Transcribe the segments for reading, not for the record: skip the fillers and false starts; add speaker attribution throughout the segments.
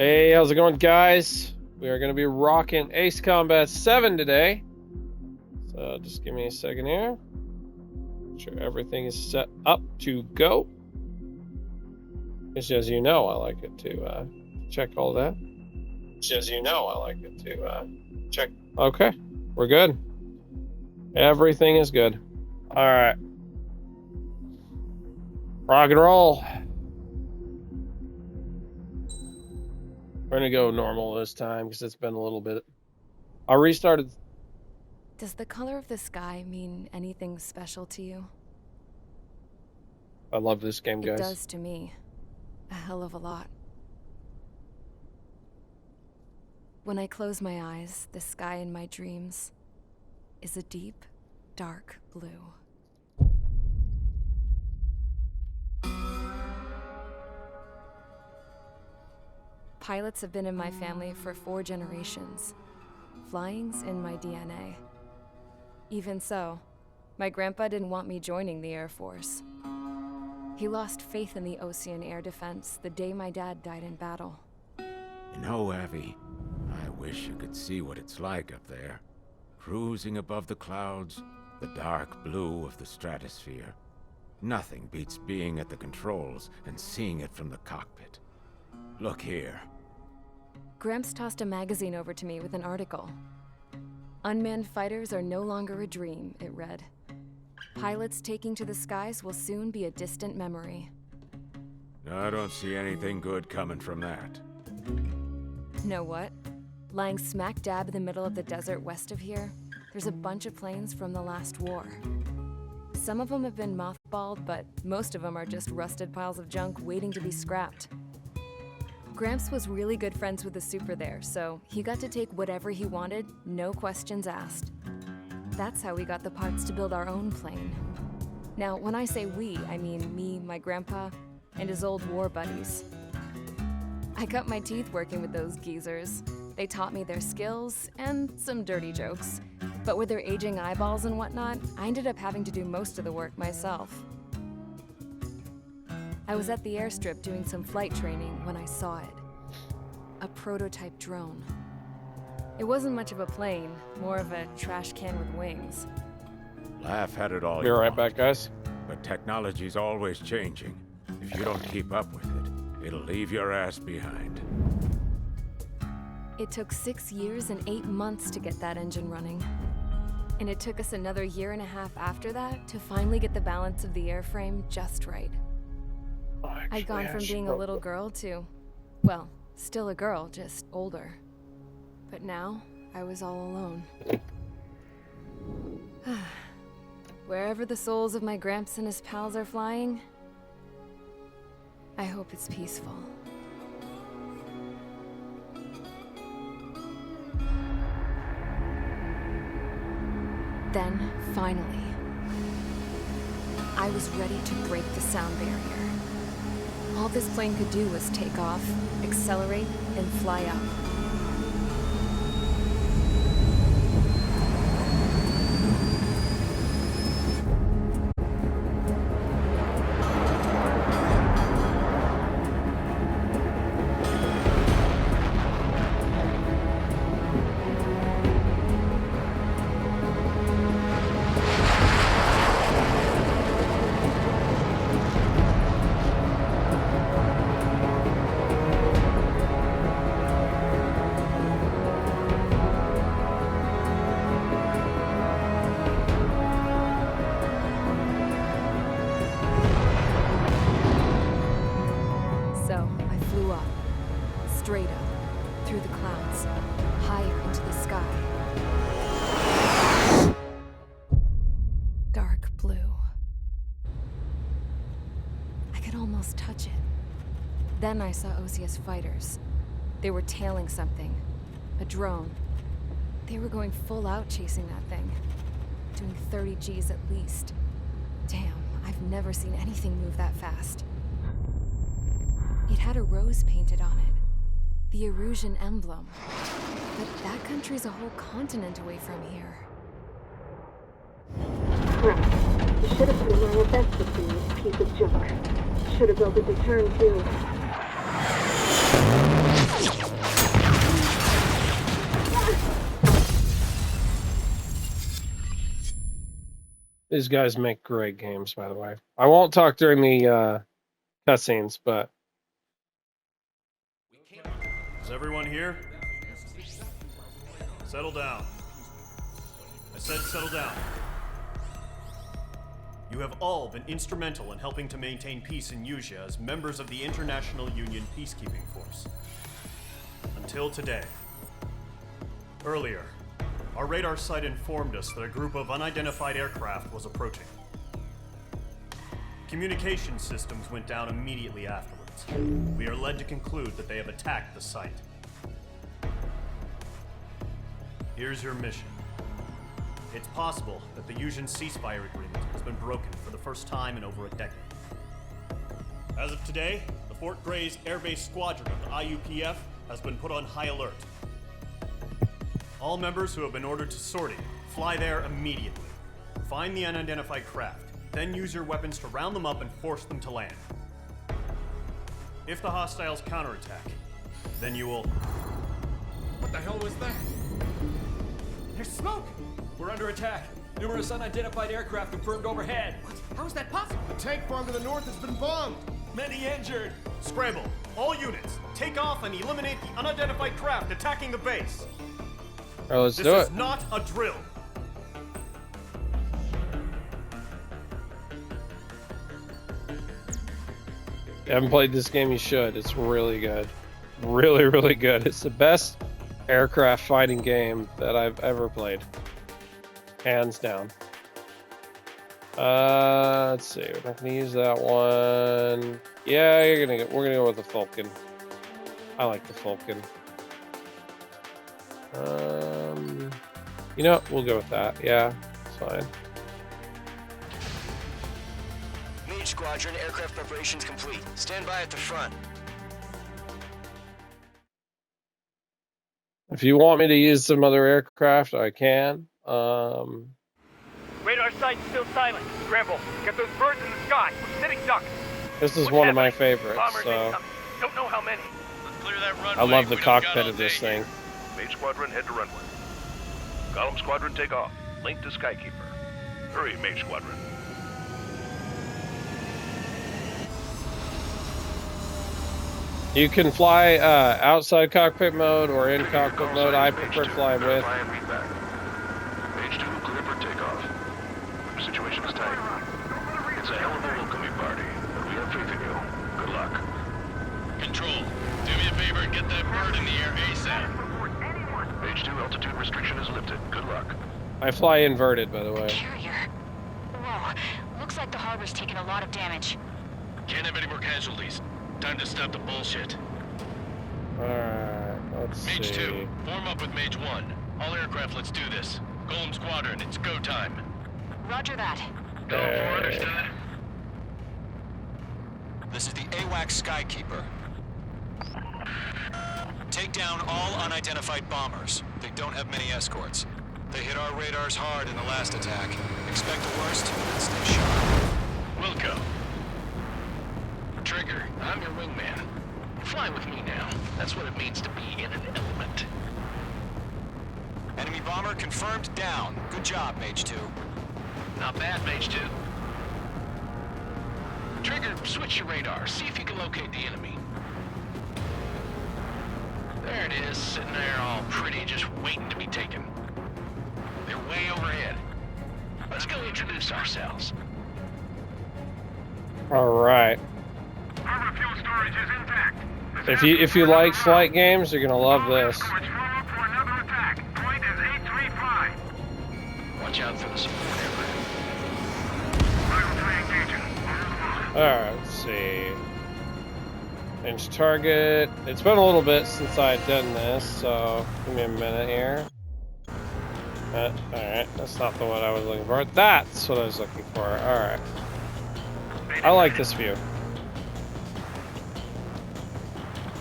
Speaker 1: Hey, how's it going, guys? We are going to be rocking Ace Combat 7 today. So just give me a second here. Make sure everything is set up to go. Just as you know, I like it to check all that. Just as you know, I like it to check. Okay, we're good. Everything is good. All right. Rock and roll. We're gonna go normal this time because it's been a little bit. I restarted.
Speaker 2: Does the color of the sky mean anything special to you?
Speaker 1: I love this game, guys.
Speaker 2: It does to me. A hell of a lot. When I close my eyes, the sky in my dreams is a deep, dark blue. Pilots have been in my family for 4 generations. Flying's in my DNA. Even so, my grandpa didn't want me joining the Air Force. He lost faith in the Ocean Air Defense the day my dad died in battle.
Speaker 3: You know, Abby, I wish you could see what it's like up there. Cruising above the clouds, the dark blue of the stratosphere. Nothing beats being at the controls and seeing it from the cockpit. Look here.
Speaker 2: Gramps tossed a magazine over to me with an article. Unmanned fighters are no longer a dream, it read. Pilots taking to the skies will soon be a distant memory.
Speaker 3: I don't see anything good coming from that.
Speaker 2: Know what? Lying smack dab in the middle of the desert west of here, there's a bunch of planes from the last war. Some of them have been mothballed, but most of them are just rusted piles of junk waiting to be scrapped. Gramps was really good friends with the super there, so he got to take whatever he wanted, no questions asked. That's how we got the parts to build our own plane. Now, when I say we, I mean me, my grandpa, and his old war buddies. I cut my teeth working with those geezers. They taught me their skills and some dirty jokes. But with their aging eyeballs and whatnot, I ended up having to do most of the work myself. I was at the airstrip doing some flight training when I saw it. A prototype drone. It wasn't much of a plane, more of a trash can with wings.
Speaker 3: Laugh at it all.
Speaker 1: Be right back, guys.
Speaker 3: But technology's always changing. If you don't keep up with it, it'll leave your ass behind.
Speaker 2: It took 6 years and 8 months to get that engine running. And it took us another 1.5 years after that to finally get the balance of the airframe just right. I'd gone from being a little girl to, well, still a girl, just older. But now, I was all alone. Wherever the souls of my Gramps and his pals are flying, I hope it's peaceful. Then, finally, I was ready to break the sound barrier. All this plane could do was take off, accelerate, and fly up. So, I flew up, straight up, through the clouds, higher into the sky. Dark blue. I could almost touch it. Then I saw OCS fighters. They were tailing something. A drone. They were going full out chasing that thing. Doing 30 Gs at least. Damn, I've never seen anything move that fast. It had a rose painted on it. The Erusian emblem. But that country's a whole continent away from here.
Speaker 4: Right. You should have put in my best with this piece of junk. Should have built a return too.
Speaker 1: These guys make great games, by the way. I won't talk during the cutscenes, but
Speaker 5: Is everyone here? Settle down. I said settle down. You have all been instrumental in helping to maintain peace in Yuzia as members of the International Union Peacekeeping Force. Until today. Earlier, our radar site informed us that a group of unidentified aircraft was approaching. Communication systems went down immediately afterwards. We are led to conclude that they have attacked the site. Here's your mission. It's possible that the Yuuzhan ceasefire agreement has been broken for the first time in over a decade. As of today, the Fort Grays Air Base Squadron of the IUPF has been put on high alert. All members who have been ordered to sortie, fly there immediately. Find the unidentified craft, then use your weapons to round them up and force them to land. If the hostiles counterattack, then you will...
Speaker 6: What the hell was that? There's smoke! We're under attack. Numerous unidentified aircraft confirmed overhead. What? How is that possible?
Speaker 7: The tank farm to the north has been bombed.
Speaker 6: Many injured.
Speaker 5: Scramble! All units, take off and eliminate the unidentified craft attacking the base!
Speaker 1: all right, let's
Speaker 5: This
Speaker 1: do
Speaker 5: is
Speaker 1: it.
Speaker 5: not a drill!
Speaker 1: If you haven't played this game, you should. It's really good. Really, really good. It's the best aircraft fighting game that I've ever played. Hands down. Let's see. We're not gonna use that one. Yeah, we're gonna go with the Falcon. I like the Falcon. You know what? We'll go with that. Yeah, it's fine.
Speaker 8: Mage Squadron, aircraft preparations complete. Stand by at the front.
Speaker 1: If you want me to use some other aircraft, I can.
Speaker 9: Radar site's still silent. Scramble. Get those birds in the sky. We're sitting ducks.
Speaker 1: This is
Speaker 9: What's
Speaker 1: one of my
Speaker 9: happening?
Speaker 1: favorites.
Speaker 9: Bombers
Speaker 1: So
Speaker 9: incoming. Don't know how many.
Speaker 10: Let's clear that runway.
Speaker 1: I love the
Speaker 10: We don't got
Speaker 1: cockpit
Speaker 10: all
Speaker 1: of this
Speaker 10: day
Speaker 1: thing.
Speaker 10: Mage Squadron, head to runway. Column Squadron, take off. Link to Skykeeper. Hurry, Mage Squadron.
Speaker 1: You can fly outside cockpit mode or in cockpit mode. I prefer to fly with.
Speaker 10: Fly and read back. Mage 2, clear for takeoff. Situation is tight. It's a hell of a welcoming party, but we have faith in you. Good luck. Control, do me a favor and get that bird in the air ASAP. Mage 2, altitude restriction is lifted. Good luck.
Speaker 1: I fly inverted, by the way.
Speaker 11: Carrier. Whoa. Looks like the harbor's taken a lot of damage.
Speaker 10: Can't have any more casualties. Time to stop the bullshit.
Speaker 1: Alright, let's
Speaker 10: Mage
Speaker 1: see.
Speaker 10: 2, form up with Mage 1. All aircraft, let's do this. Golem Squadron, it's go time.
Speaker 11: Roger that.
Speaker 10: Go for understood.
Speaker 8: This is the AWAC Skykeeper. Take down all unidentified bombers. They don't have many escorts. They hit our radars hard in the last attack. Expect the worst and stay sharp.
Speaker 10: Wilco. Trigger, I'm your wingman. Fly with me now. That's what it means to be in an element.
Speaker 8: Enemy bomber confirmed down. Good job, Mage 2.
Speaker 10: Not bad, Mage 2. Trigger, switch your radar. See if you can locate the enemy. There it is, sitting there all pretty, just waiting to be taken. They're way overhead. Let's go introduce ourselves.
Speaker 1: Alright.
Speaker 9: Harbor fuel storage is intact.
Speaker 1: If you like flight games, you're gonna love this.
Speaker 9: For another attack. Point is 835.
Speaker 10: Watch out for the support aircraft.
Speaker 1: Alright, let's see. Change target. It's been a little bit since I've done this, so give me a minute here. Alright, that's not the one I was looking for. That's what I was looking for. Alright. I like this view.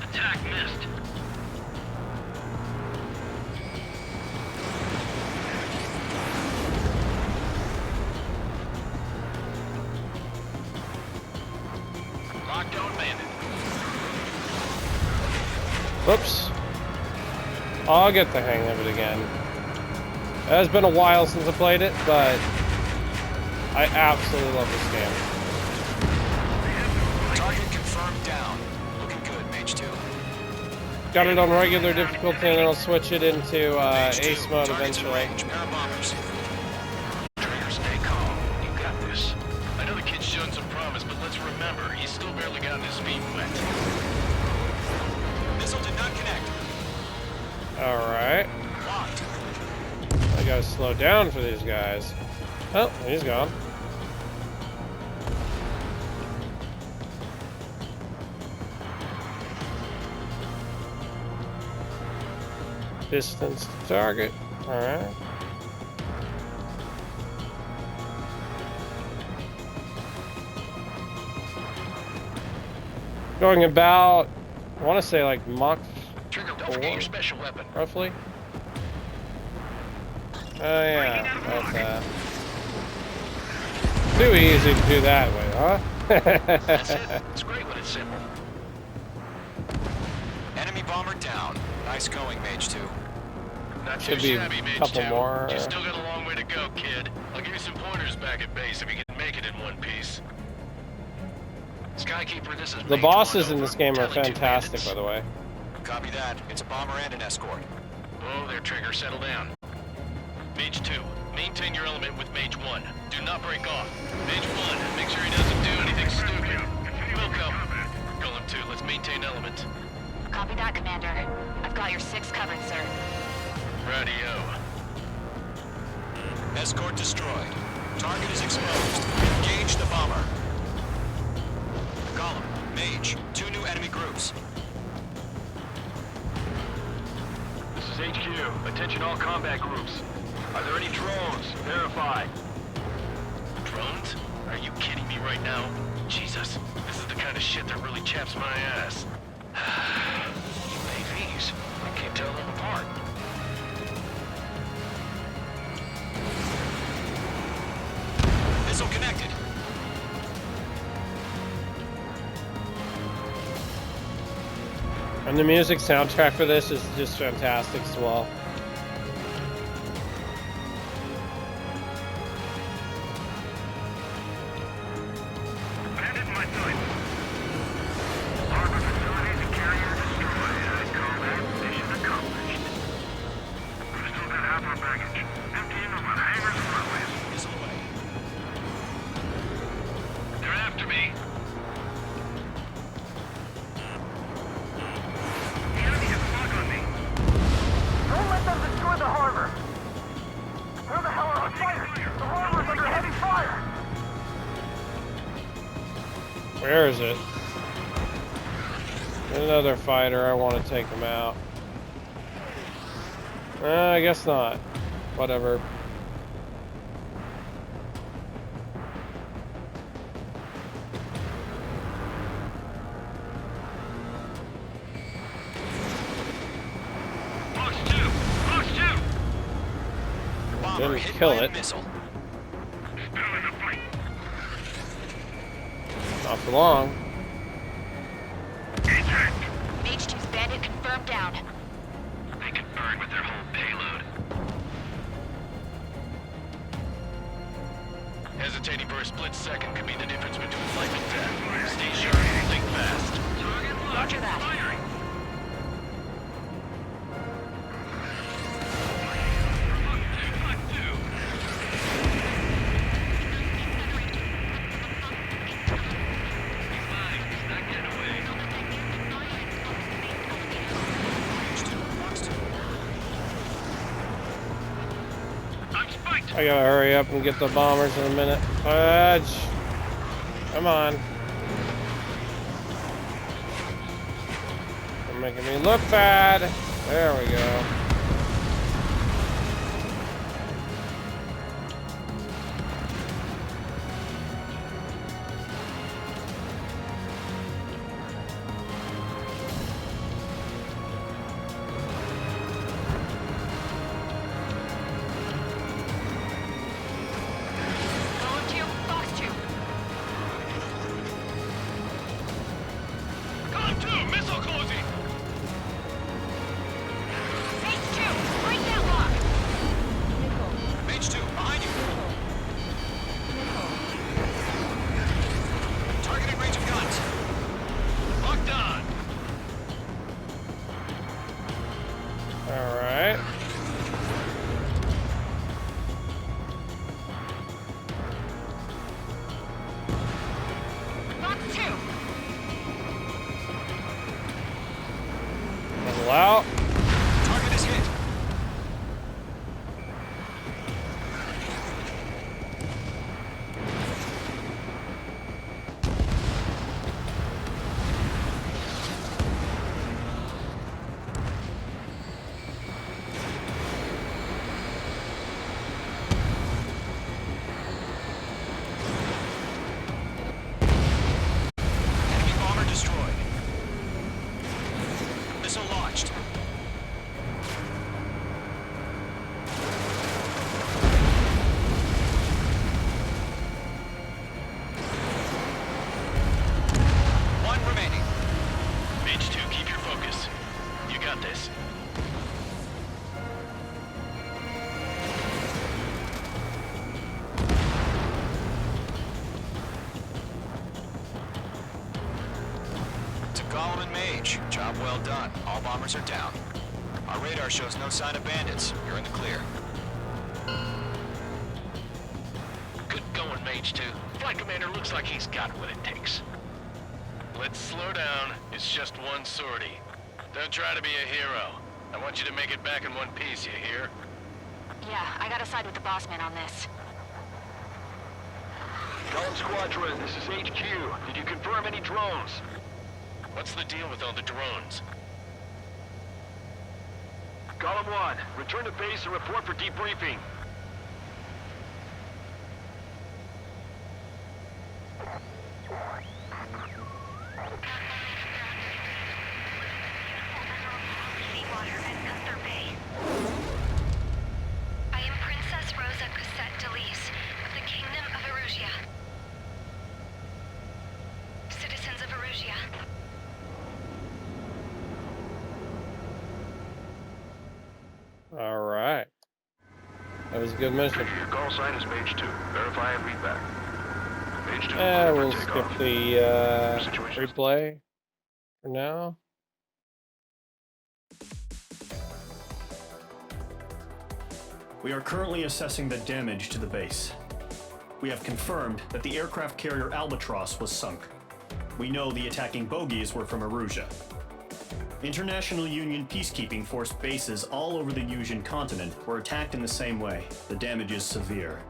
Speaker 10: Attack missed. Lockdown bandit.
Speaker 1: Whoops. I'll get the hang of it again. It has been a while since I played it, but I absolutely love this game.
Speaker 8: Target confirmed down. Looking good, Mage 2.
Speaker 1: Got it on regular difficulty, and then I'll switch it into
Speaker 8: Mage 2,
Speaker 1: ace mode
Speaker 8: target's in
Speaker 1: eventually.
Speaker 8: range. Pair of bombers.
Speaker 10: Trigger, stay calm. You got this. I know the kid's shown some promise, but let's remember, he's still barely gotten his feet wet.
Speaker 8: Missile did not connect.
Speaker 1: Alright.
Speaker 8: Locked.
Speaker 1: I gotta slow down for these guys. Oh, he's gone. Distance to target. Alright. Going about, I want to say like Mach
Speaker 10: Trigger, don't
Speaker 1: 4,
Speaker 10: forget your special weapon.
Speaker 1: roughly. Oh yeah, that's too easy to do that way, huh?
Speaker 10: That's it. It's great when it's simple.
Speaker 8: Enemy bomber down. Nice going, Mage 2.
Speaker 10: Not
Speaker 1: Should
Speaker 10: too
Speaker 1: be
Speaker 10: shabby,
Speaker 1: a
Speaker 10: Mage
Speaker 1: couple
Speaker 10: 2.
Speaker 1: more.
Speaker 10: You still got a long way to go, kid. I'll give you some pointers back at base if you can make it in one piece. Skykeeper, this is
Speaker 1: The
Speaker 10: Mage
Speaker 1: bosses
Speaker 10: 1
Speaker 1: in this game are
Speaker 10: Telling you,
Speaker 1: fantastic,
Speaker 10: bandits.
Speaker 1: by the way.
Speaker 8: Copy that. It's a bomber and an escort.
Speaker 10: Oh, there, Trigger. Settle down. Mage 2, maintain your element with Mage 1. Do not break off. Mage 1, make sure he doesn't do anything stupid. Wilco, Golem 2, let's maintain element.
Speaker 11: Copy that, Commander. I've got your 6 covered, sir.
Speaker 10: Radio.
Speaker 8: Escort destroyed. Target is exposed. Engage the bomber. Golem, Mage, 2 new enemy groups.
Speaker 10: This is HQ. Attention all combat groups. Are there any drones? Verify. Drones? Are you kidding me right now? Jesus, this is the kind of shit that really chaps my ass. UAVs. I can't tell them apart.
Speaker 8: Missile connected.
Speaker 1: And the music soundtrack for this is just fantastic as well.
Speaker 8: Missile away.
Speaker 10: They're after me.
Speaker 9: Don't let them destroy the harbor! Where the hell are our fighters? The harbor's under heavy fire!
Speaker 1: Where is it? Another fighter. I want to take him out. I guess not. Whatever.
Speaker 10: Box 2! Box 2!
Speaker 8: Bomber
Speaker 1: Didn't
Speaker 8: hit
Speaker 1: kill
Speaker 8: by a
Speaker 1: it.
Speaker 8: missile.
Speaker 1: Not for long.
Speaker 11: Mage 2's bandit confirmed down.
Speaker 10: They could burn with their whole payload. Hesitating for a split second could mean the difference between life and death. Stay sharp, think fast.
Speaker 11: Roger that.
Speaker 1: I gotta hurry up and get the bombers in a minute. Fudge. Come on. They're making me look bad. There we go.
Speaker 11: Golem 2, Fox 2.
Speaker 10: Golem 2, missile closing!
Speaker 11: Mage
Speaker 10: done.
Speaker 1: All right.
Speaker 11: Box 2.
Speaker 1: Level out.
Speaker 8: Target is hit. Enemy bomber destroyed. Missile launched. One remaining.
Speaker 10: Mage 2, keep your focus. You got this.
Speaker 8: To Gollum and Mage, job well done. All bombers are down. Our radar shows no sign of bandits. You're in the clear.
Speaker 10: Good going, Mage 2. Flight Commander looks like he's got what it takes. Let's slow down. It's just one sortie. Don't try to be a hero. I want you to make it back in one piece, you hear?
Speaker 11: Yeah, I gotta side with the boss man on this.
Speaker 10: Gollum Squadron, this is HQ. Did you confirm any drones? What's the deal with all the drones? Gollum 1, return to base and report for debriefing.
Speaker 11: I am Princess Rosa Cosette Delise of the Kingdom of Erusia. Citizens of Erusia.
Speaker 1: All right. That was a good mission.
Speaker 10: Your call sign is Mage 2. Verify and read back. Mage 2,
Speaker 1: We'll
Speaker 10: take
Speaker 1: skip
Speaker 10: off.
Speaker 1: the
Speaker 10: Situation.
Speaker 1: replay for now.
Speaker 5: We are currently assessing the damage to the base. We have confirmed that the aircraft carrier Albatross was sunk. We know the attacking bogies were from Erusia. International Union peacekeeping force bases all over the Yusian continent were attacked in the same way. The damage is severe.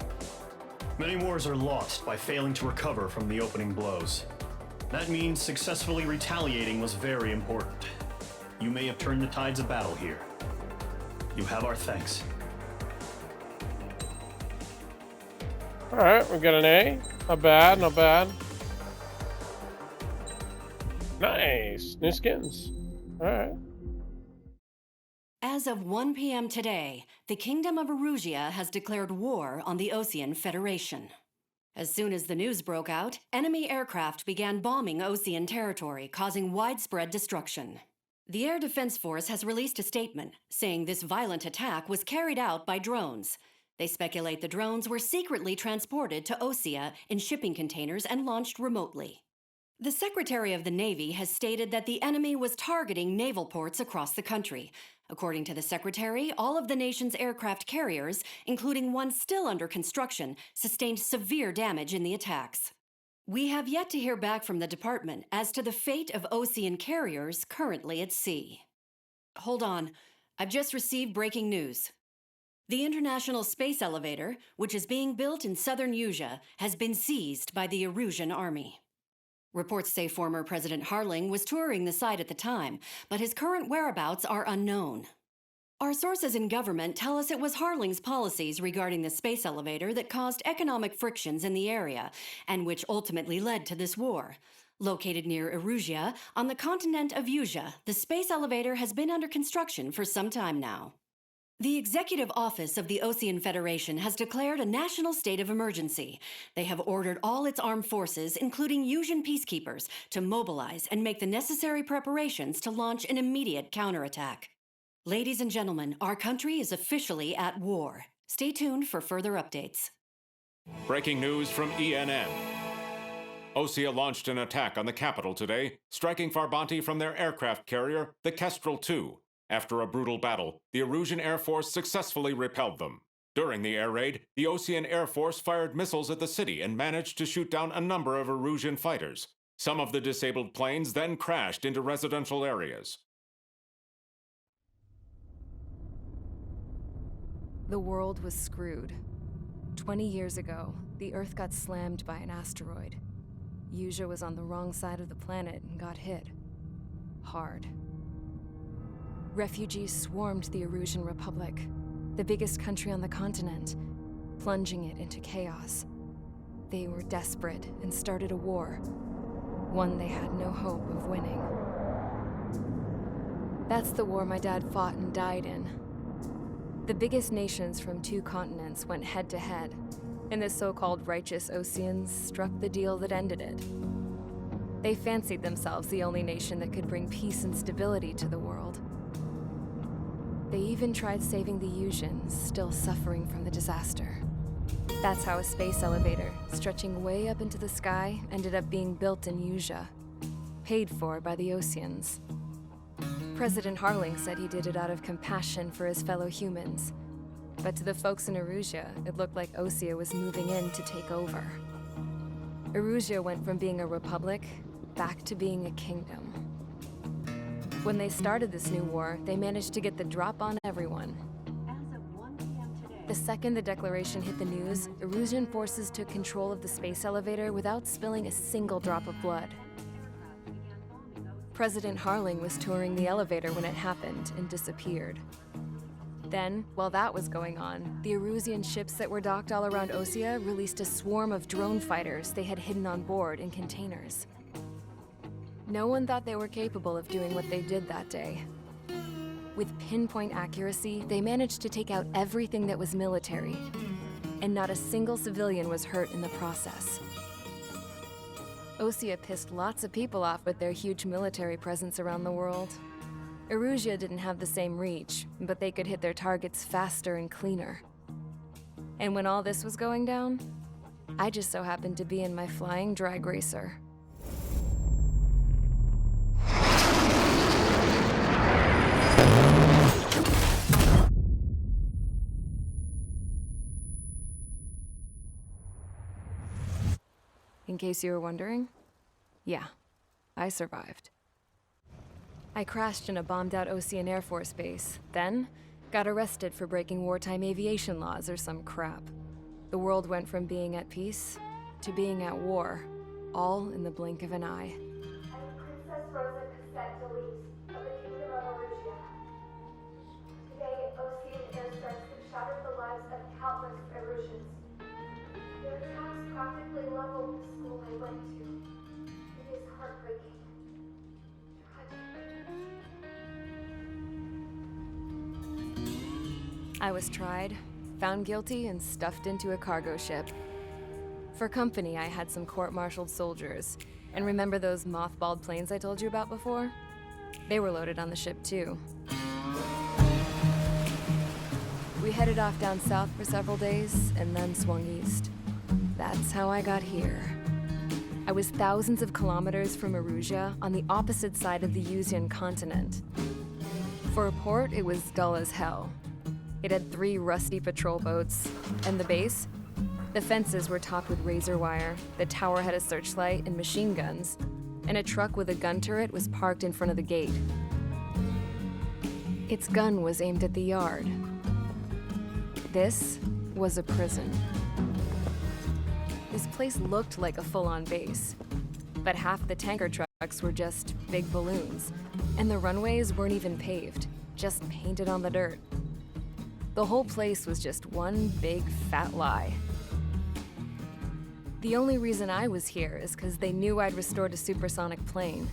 Speaker 5: Many wars are lost by failing to recover from the opening blows. That means successfully retaliating was very important. You may have turned the tides of battle here. You have our thanks.
Speaker 1: All right, we got an A. Not bad, not bad. Nice. New skins. All right.
Speaker 12: As of 1 p.m. today, the Kingdom of Erusia has declared war on the Osean Federation. As soon as the news broke out, enemy aircraft began bombing Osean territory, causing widespread destruction. The Air Defense Force has released a statement saying this violent attack was carried out by drones. They speculate the drones were secretly transported to Osea in shipping containers and launched remotely. The Secretary of the Navy has stated that the enemy was targeting naval ports across the country. According to the Secretary, all of the nation's aircraft carriers, including one still under construction, sustained severe damage in the attacks. We have yet to hear back from the department as to the fate of Osean carriers currently at sea. Hold on, I've just received breaking news. The International Space Elevator, which is being built in southern Yusia, has been seized by the Erusian army. Reports say former President Harling was touring the site at the time, but his current whereabouts are unknown. Our sources in government tell us it was Harling's policies regarding the space elevator that caused economic frictions in the area, and which ultimately led to this war. Located near Erusia, on the continent of Yusia, the space elevator has been under construction for some time now. The Executive Office of the Osean Federation has declared a national state of emergency. They have ordered all its armed forces, including Yusian peacekeepers, to mobilize and make the necessary preparations to launch an immediate counterattack. Ladies and gentlemen, our country is officially at war. Stay tuned for further updates.
Speaker 13: Breaking news from ENM.
Speaker 3: Osea launched an attack on the capital today, striking Farbanti from their aircraft carrier, the Kestrel II. After a brutal battle, the Erusian Air Force successfully repelled them. During the air raid, the Osean Air Force fired missiles at the city and managed to shoot down a number of Erusian fighters. Some of the disabled planes then crashed into residential areas.
Speaker 2: The world was screwed. 20 years ago, the Earth got slammed by an asteroid. Usea was on the wrong side of the planet and got hit. Hard. Refugees swarmed the Erusian Republic, the biggest country on the continent, plunging it into chaos. They were desperate and started a war, one they had no hope of winning. That's the war my dad fought and died in. The biggest nations from 2 continents went head-to-head, and the so-called righteous Oseans struck the deal that ended it. They fancied themselves the only nation that could bring peace and stability to the world. They even tried saving the Usians, still suffering from the disaster. That's how a space elevator, stretching way up into the sky, ended up being built in Usea, paid for by the Oseans. President Harling said he did it out of compassion for his fellow humans. But to the folks in Erusea, it looked like Osea was moving in to take over. Erusea went from being a republic back to being a kingdom. When they started this new war, they managed to get the drop on everyone. The second the declaration hit the news, Erusian forces took control of the space elevator without spilling a single drop of blood. President Harling was touring the elevator when it happened and disappeared. Then, while that was going on, the Erusian ships that were docked all around Osea released a swarm of drone fighters they had hidden on board in containers. No one thought they were capable of doing what they did that day. With pinpoint accuracy, they managed to take out everything that was military, and not a single civilian was hurt in the process. Osea pissed lots of people off with their huge military presence around the world. Erusea didn't have the same reach, but they could hit their targets faster and cleaner. And when all this was going down, I just so happened to be in my flying drag racer. In case you were wondering, yeah, I survived. I crashed in a bombed-out Osean Air Force base, then got arrested for breaking wartime aviation laws or some crap. The world went from being at peace to being at war, all in the blink of an eye.
Speaker 13: I'm Princess Rosa Cassette Delise of the Kingdom of Erusea. Today, Osean airstrikes have shattered the lives of countless Erusians. Their attacks practically leveled the school I went to. It is heartbreaking.
Speaker 2: I was tried, found guilty, and stuffed into a cargo ship. For company, I had some court-martialed soldiers. And remember those mothballed planes I told you about before? They were loaded on the ship, too. We headed off down south for several days, and then swung east. That's how I got here. I was thousands of kilometers from Erusea, on the opposite side of the Usean continent. For a port, it was dull as hell. It had 3 rusty patrol boats, and the base? The fences were topped with razor wire, the tower had a searchlight and machine guns, and a truck with a gun turret was parked in front of the gate. Its gun was aimed at the yard. This was a prison. This place looked like a full-on base, but half the tanker trucks were just big balloons, and the runways weren't even paved, just painted on the dirt. The whole place was just one big fat lie. The only reason I was here is because they knew I'd restored a supersonic plane.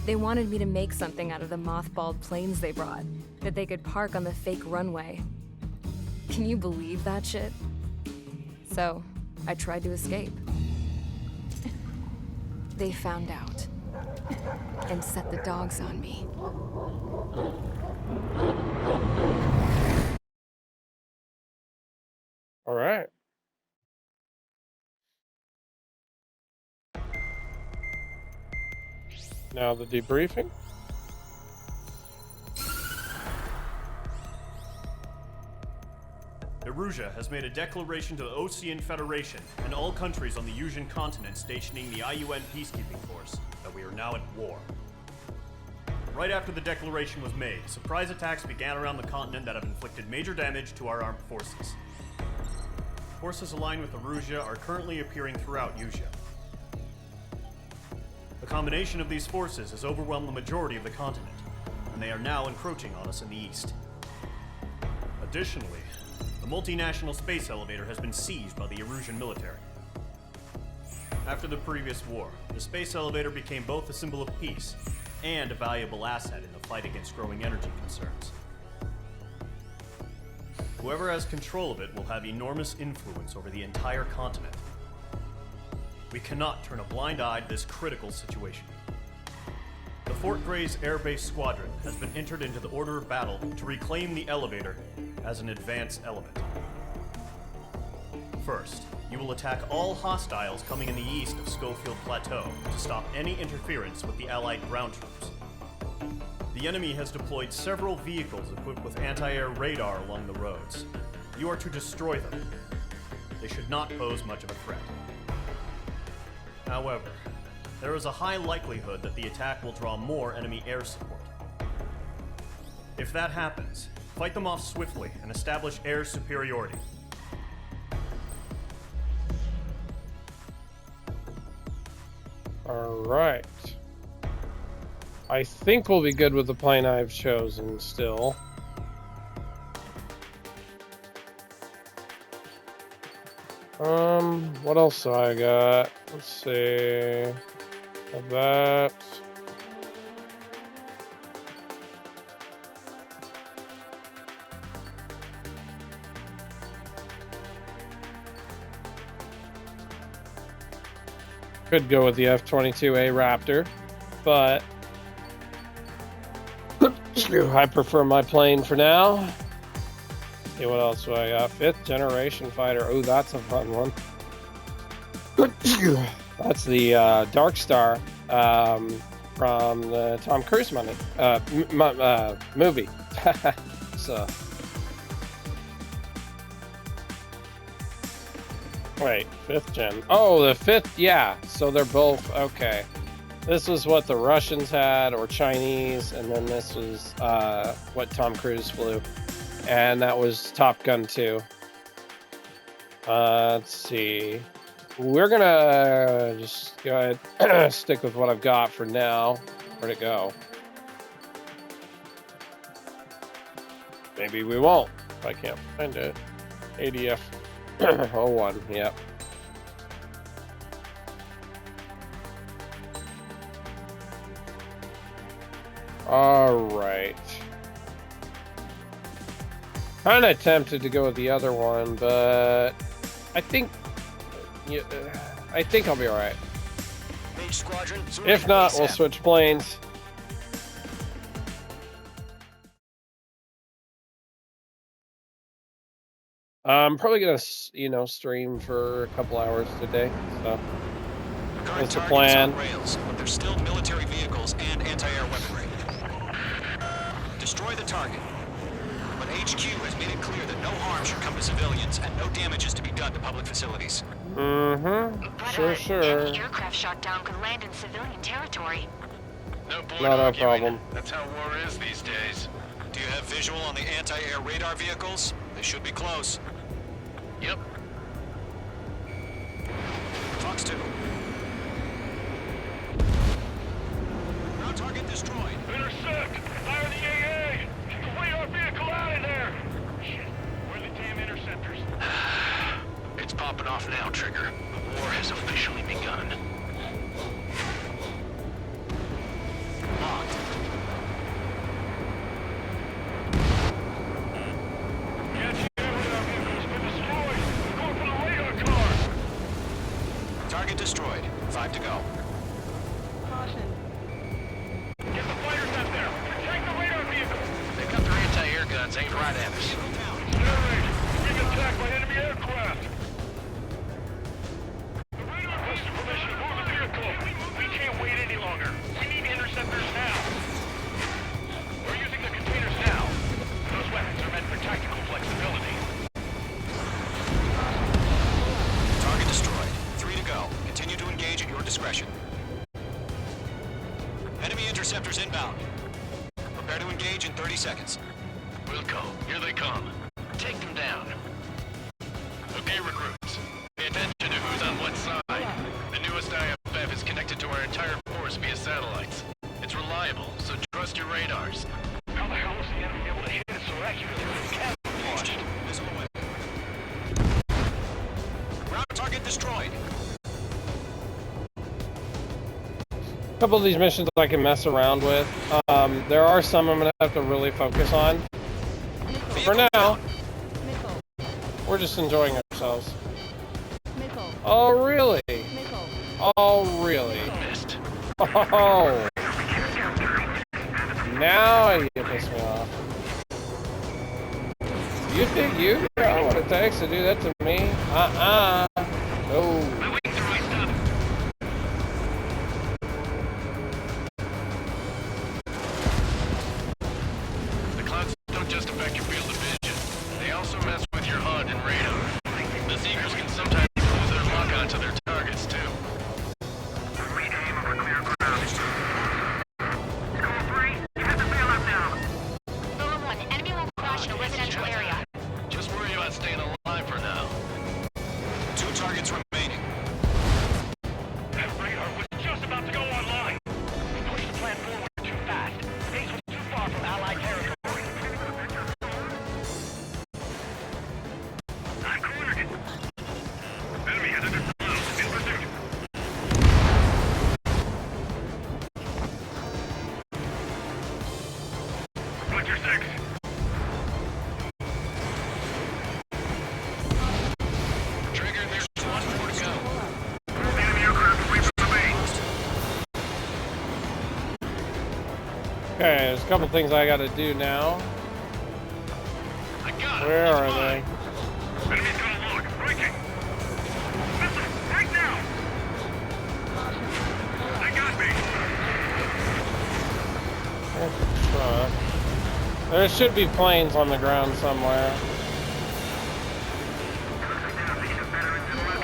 Speaker 2: They wanted me to make something out of the mothballed planes they brought, that they could park on the fake runway. Can you believe that shit? So, I tried to escape. They found out, and set the dogs on me.
Speaker 1: All right. Now the debriefing.
Speaker 5: Erusia has made a declaration to the Osean Federation and all countries on the Yusian continent stationing the IUN peacekeeping force that we are now at war. Right after the declaration was made, surprise attacks began around the continent that have inflicted major damage to our armed forces. Forces aligned with Erusia are currently appearing throughout Yusia. The combination of these forces has overwhelmed the majority of the continent, and they are now encroaching on us in the east. Additionally, the multinational space elevator has been seized by the Erusian military. After the previous war, the space elevator became both a symbol of peace and a valuable asset in the fight against growing energy concerns. Whoever has control of it will have enormous influence over the entire continent. We cannot turn a blind eye to this critical situation. The Fort Grays Air Base Squadron has been entered into the order of battle to reclaim the elevator as an advance element. First, you will attack all hostiles coming in the east of Schofield Plateau to stop any interference with the Allied ground troops. The enemy has deployed several vehicles equipped with anti-air radar along the roads. You are to destroy them. They should not pose much of a threat. However, there is a high likelihood that the attack will draw more enemy air support. If that happens, fight them off swiftly and establish air superiority.
Speaker 1: Alright. I think we'll be good with the plane I've chosen still. What else do I got? Let's see. Have that. Could go with the F-22A Raptor, but I prefer my plane for now. See what else do I got? 5th generation fighter. Oh, that's a fun one. That's the Dark Star from the Tom Cruise movie. So, wait, 5th gen. Oh, the 5th, yeah. So they're both okay. This was what the Russians had, or Chinese, and then this was what Tom Cruise flew. And that was Top Gun 2. Let's see. We're gonna just go ahead stick with what I've got for now. Where'd it go? Maybe we won't if I can't find it. ADF 01, yep. Alright. Kind of tempted to go with the other one, but I think I'll be alright. If not, we'll switch planes. I'm probably gonna, stream for a couple hours today. So that's the plan.
Speaker 8: Rails, but there's still military vehicles and anti-air weaponry. Destroy the target. But HQ has made it clear that no harm should come to civilians and no damage is to be done to public facilities.
Speaker 11: But
Speaker 1: Sure.
Speaker 11: any aircraft shot down could land in civilian territory.
Speaker 10: No point
Speaker 1: Not our
Speaker 10: arguing.
Speaker 1: problem.
Speaker 10: That's how war is these days.
Speaker 8: Do you have visual on the anti-air radar vehicles? They should be close.
Speaker 10: Yep.
Speaker 8: Fox 2. Ground target destroyed.
Speaker 10: Intersect! Fire the AA! Get the radar vehicle out of there! Shit, where are the damn interceptors? It's popping off now, Trigger. The war has officially begun.
Speaker 8: Locked. inbound. Prepare to engage in 30 seconds.
Speaker 10: Wilco, here they come. Take them down. Okay, recruits. Pay attention to who's on what side. The newest IFF is connected to our entire force via satellites. It's reliable, so trust your radars. How the hell is the enemy able to hit it so accurately with camouflage?
Speaker 8: Missile away. Ground target destroyed.
Speaker 1: A couple of these missions I can mess around with. There are some I'm gonna have to really focus on. For now, we're just enjoying ourselves. Oh really? Oh really? Oh! Now you piss me off. You think you got what it takes to do that to me? No.
Speaker 10: The clouds don't just affect your field of vision. They also mess with your HUD and radar. The Seekers can sometimes lose their lock onto their targets, too. Just worry about staying alive for now.
Speaker 8: 2 targets remaining.
Speaker 10: That radar was just about to go online. We pushed the plan forward too fast. Base was too far from Allied territory. I'm cornered. Enemy headed in pursuit. Butcher 6. Trigger, there's 1 more to go. Enemy aircraft away from the base.
Speaker 1: Okay, there's a couple things I gotta do now.
Speaker 10: I got it.
Speaker 1: Where are they?
Speaker 10: Enemy's got a log. Breaking. Missile, right now. They got me.
Speaker 1: There's the truck. There should be planes on the ground somewhere.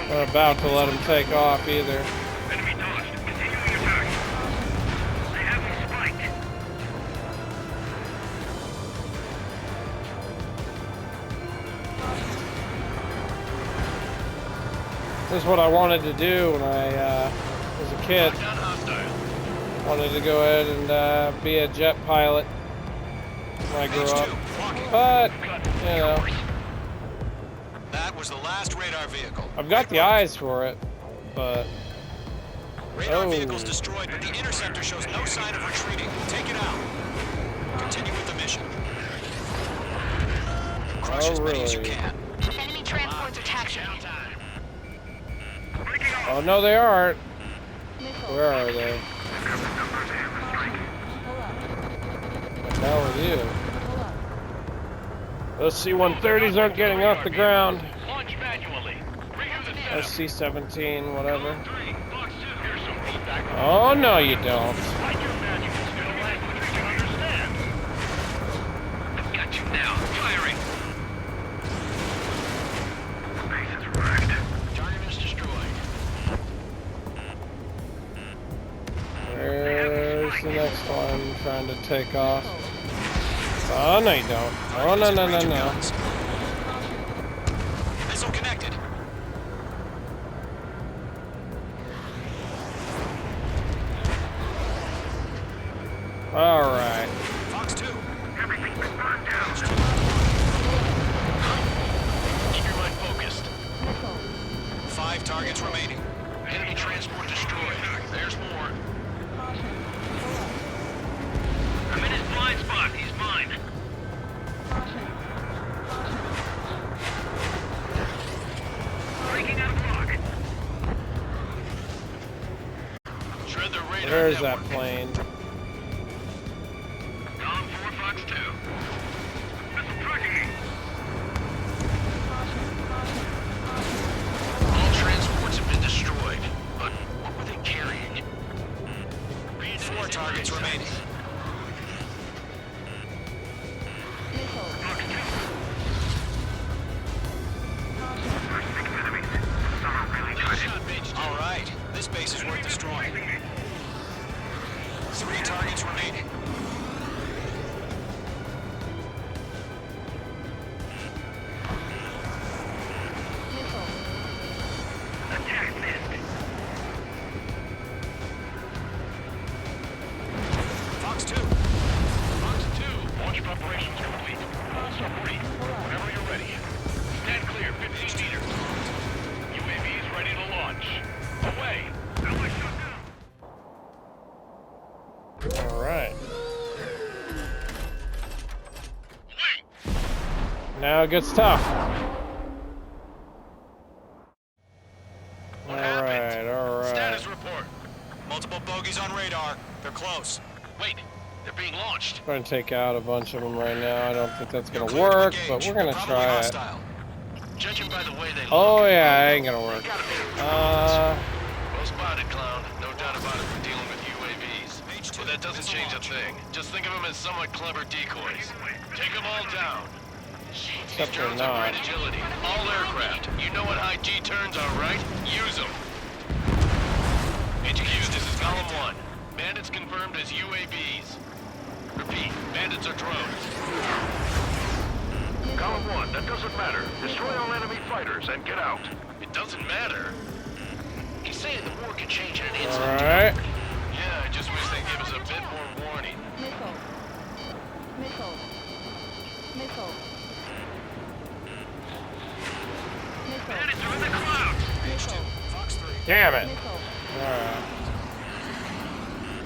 Speaker 1: I'm about to let them take off either.
Speaker 10: Enemy dodged. Continuing attack. They have me spiked.
Speaker 1: This is what I wanted to do when I was a kid.
Speaker 10: Down hostile.
Speaker 1: Wanted to go ahead and be a jet pilot when I grew up. But, you know,
Speaker 8: That was the last radar vehicle.
Speaker 1: I've got the eyes for it, but...
Speaker 8: Radar vehicle's destroyed, but the interceptor shows no sign of retreating. Take it out. Continue with the mission. Crush as many as you can.
Speaker 11: Enemy transports attaching.
Speaker 1: Oh, no, they aren't. Where are they? What the hell are you? Those C-130s aren't getting off the ground.
Speaker 10: Launch manually.
Speaker 1: SC-17, whatever. Oh, no, you don't.
Speaker 10: Got you now. Firing. Base is wrecked. Target is destroyed.
Speaker 1: Where's the next one trying to take off? Oh, no, you don't. Oh, no, no, no, no.
Speaker 8: Missile connected.
Speaker 1: All right.
Speaker 8: Fox 2.
Speaker 10: Everything's been burned down. Keep your mind focused.
Speaker 8: 5 targets remaining.
Speaker 10: Enemy transport destroyed. There's more. I'm in his blind spot. He's mine. Breaking out of block. Shred the radar.
Speaker 1: There's that
Speaker 10: network.
Speaker 1: plane.
Speaker 10: Dom 4 Fox 2. Missile tracking me. All transports have been destroyed. But what were they carrying?
Speaker 8: 4 targets remaining.
Speaker 10: Fox 2. There's 6 enemies. Some are really trying.
Speaker 8: All right. This base is worth destroying. 3
Speaker 10: Operations complete. Submarine, whenever you're ready. Stand clear, 15 meters. UAVs ready to launch. Away!
Speaker 1: All right. Now it gets tough. All right.
Speaker 8: Status report. Multiple bogeys on radar. They're close.
Speaker 10: Wait, they're being launched.
Speaker 1: Trying to take out a bunch of them right now. I don't think that's gonna work, but we're gonna try it.
Speaker 10: Judging by the way they look.
Speaker 1: Oh yeah, it ain't gonna work.
Speaker 10: Well spotted, clown. No doubt about it. We're dealing with UAVs. But that doesn't change a thing. Just think of them as somewhat clever decoys. Take them all down.
Speaker 1: Except they're
Speaker 10: Drones have
Speaker 1: not.
Speaker 10: great agility. All aircraft. You know what high G turns are, right? Use them. HQ, this is column 1. Bandits confirmed as UAVs. Repeat, bandits are drones. Column 1, that doesn't matter. Destroy all enemy fighters and get out. It doesn't matter? He's saying the war could change in an instant.
Speaker 1: Alright.
Speaker 10: Yeah, I just wish they'd give us a bit more warning.
Speaker 4: Missile. Missile. Missile.
Speaker 10: Bandits are in the clouds!
Speaker 4: Missile.
Speaker 8: Fox 3.
Speaker 1: Damn it.
Speaker 4: Missile.
Speaker 1: Alright.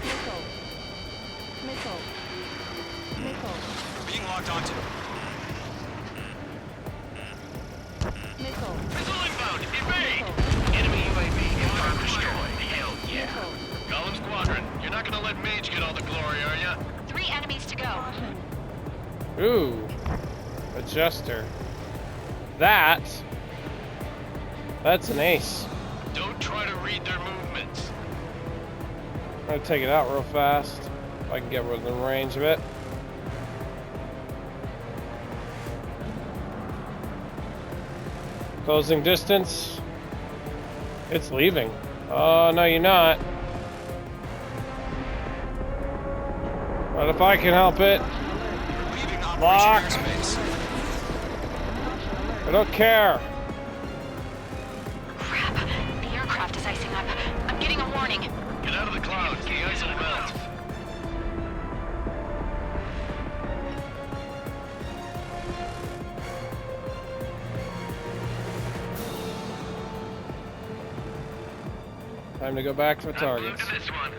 Speaker 4: Missile. Missile. Missile.
Speaker 8: Being locked onto.
Speaker 4: Missile.
Speaker 10: Missile inbound! Evade!
Speaker 4: Missile.
Speaker 10: Enemy UAV confirmed destroyed. Hell yeah.
Speaker 4: Missile.
Speaker 10: Golem Squadron, you're not gonna let Mage get all the glory, are ya?
Speaker 11: 3 enemies to go.
Speaker 1: Ooh. Adjuster. That's an ace.
Speaker 10: Don't try to read their movements.
Speaker 1: I'm gonna take it out real fast. If I can get within range of it. Closing distance. It's leaving. Oh, no, you're not. But if I can help it.
Speaker 8: Leaving operation
Speaker 1: Lock.
Speaker 8: airspace.
Speaker 1: I don't care.
Speaker 11: Crap. The aircraft is icing up. I'm getting a warning.
Speaker 10: Get out of the clouds, the ice will melt.
Speaker 1: Time to go back to the
Speaker 10: Not
Speaker 1: targets.
Speaker 10: glued to this one.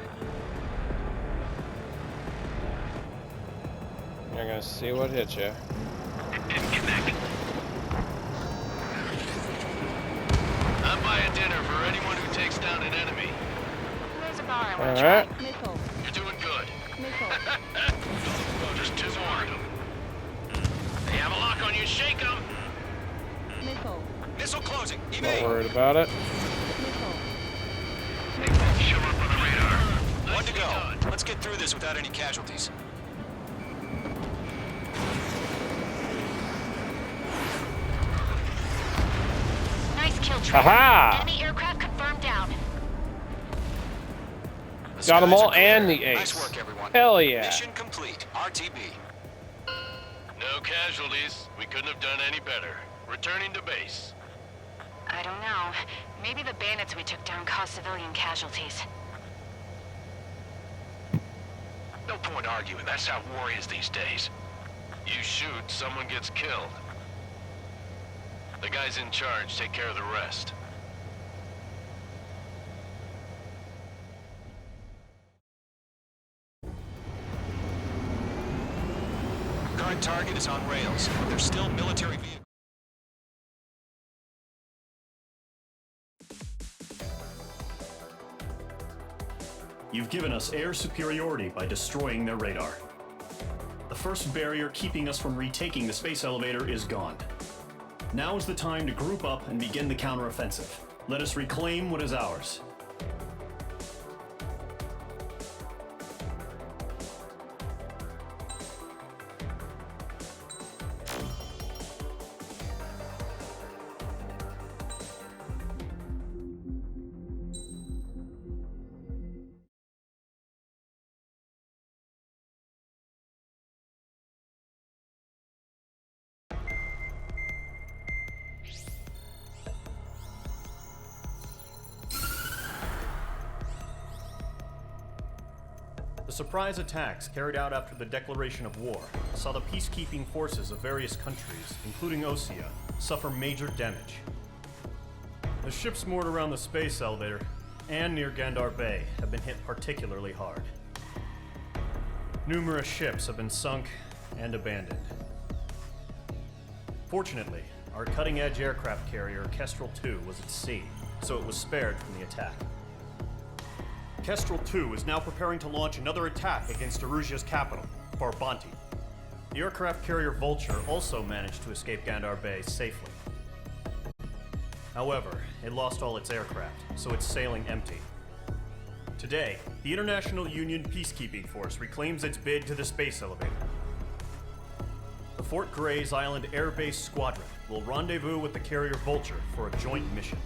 Speaker 1: You're gonna see what hits you.
Speaker 10: It didn't connect. I'm buying dinner for anyone who takes down an enemy.
Speaker 11: There's a bar I
Speaker 1: All
Speaker 11: want to try.
Speaker 1: right.
Speaker 4: Missile.
Speaker 10: You're doing good.
Speaker 4: Missile.
Speaker 10: Just too warned. They have a lock on you. Shake them.
Speaker 4: Missile.
Speaker 8: Missile closing.
Speaker 1: Not
Speaker 8: Evade.
Speaker 1: worried about it.
Speaker 4: Missile.
Speaker 10: Show up on the radar.
Speaker 8: One to
Speaker 10: Nicely
Speaker 8: go.
Speaker 10: done.
Speaker 8: Let's get through this without any casualties.
Speaker 11: Nice kill, Trevor.
Speaker 1: Aha!
Speaker 11: Enemy aircraft confirmed down.
Speaker 8: The
Speaker 1: Got 'em
Speaker 8: skies
Speaker 1: all
Speaker 8: are clear.
Speaker 1: and the ace.
Speaker 8: Nice work, everyone.
Speaker 1: Hell yeah.
Speaker 8: Mission complete. RTB.
Speaker 10: No casualties. We couldn't have done any better. Returning to base.
Speaker 11: I don't know. Maybe the bandits we took down caused civilian casualties.
Speaker 10: No point arguing. That's how war is these days. You shoot, someone gets killed. The guys in charge take care of the rest.
Speaker 8: Current target is on rails. There's still military vehicles.
Speaker 5: You've given us air superiority by destroying their radar. The first barrier keeping us from retaking the space elevator is gone. Now is the time to group up and begin the counteroffensive. Let us reclaim what is ours. surprise attacks carried out after the declaration of war saw the peacekeeping forces of various countries, including Osea, suffer major damage. The ships moored around the space elevator and near Gandar Bay have been hit particularly hard. Numerous ships have been sunk and abandoned. Fortunately, our cutting-edge aircraft carrier Kestrel II was at sea, so it was spared from the attack. Kestrel II is now preparing to launch another attack against Erusia's capital, Farbanti. The aircraft carrier Vulture also managed to escape Gandar Bay safely. However, it lost all its aircraft, so it's sailing empty. Today, the International Union Peacekeeping Force reclaims its bid to the space elevator. The Fort Grays Island Air Base Squadron will rendezvous with the carrier Vulture for a joint mission.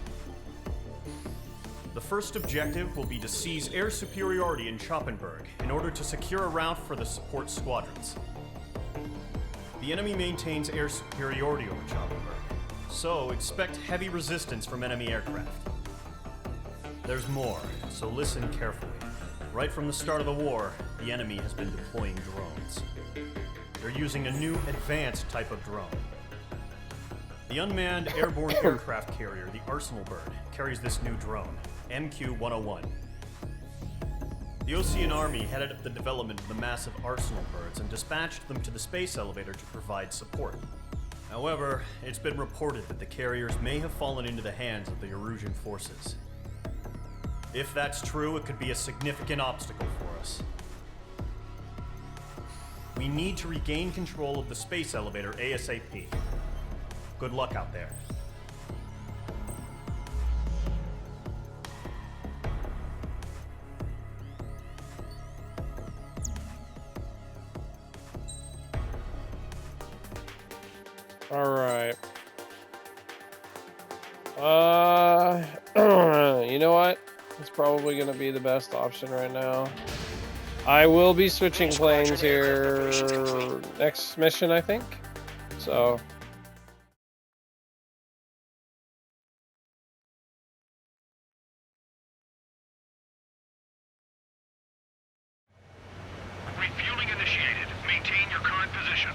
Speaker 5: The first objective will be to seize air superiority in Schoppenberg in order to secure a route for the support squadrons. The enemy maintains air superiority over Schoppenberg, so expect heavy resistance from enemy aircraft. There's more, so listen carefully. Right from the start of the war, the enemy has been deploying drones. They're using a new advanced type of drone. The unmanned airborne aircraft carrier, the Arsenal Bird, carries this new drone, MQ-101. The Osean Army headed up the development of the massive Arsenal Birds and dispatched them to the space elevator to provide support. However, it's been reported that the carriers may have fallen into the hands of the Erusian forces. If that's true, it could be a significant obstacle for us. We need to regain control of the space elevator ASAP. Good luck out there.
Speaker 1: All right. You know what? It's probably going to be the best option right now. I will be switching planes here next mission, I think. So.
Speaker 10: Refueling initiated. Maintain your current position.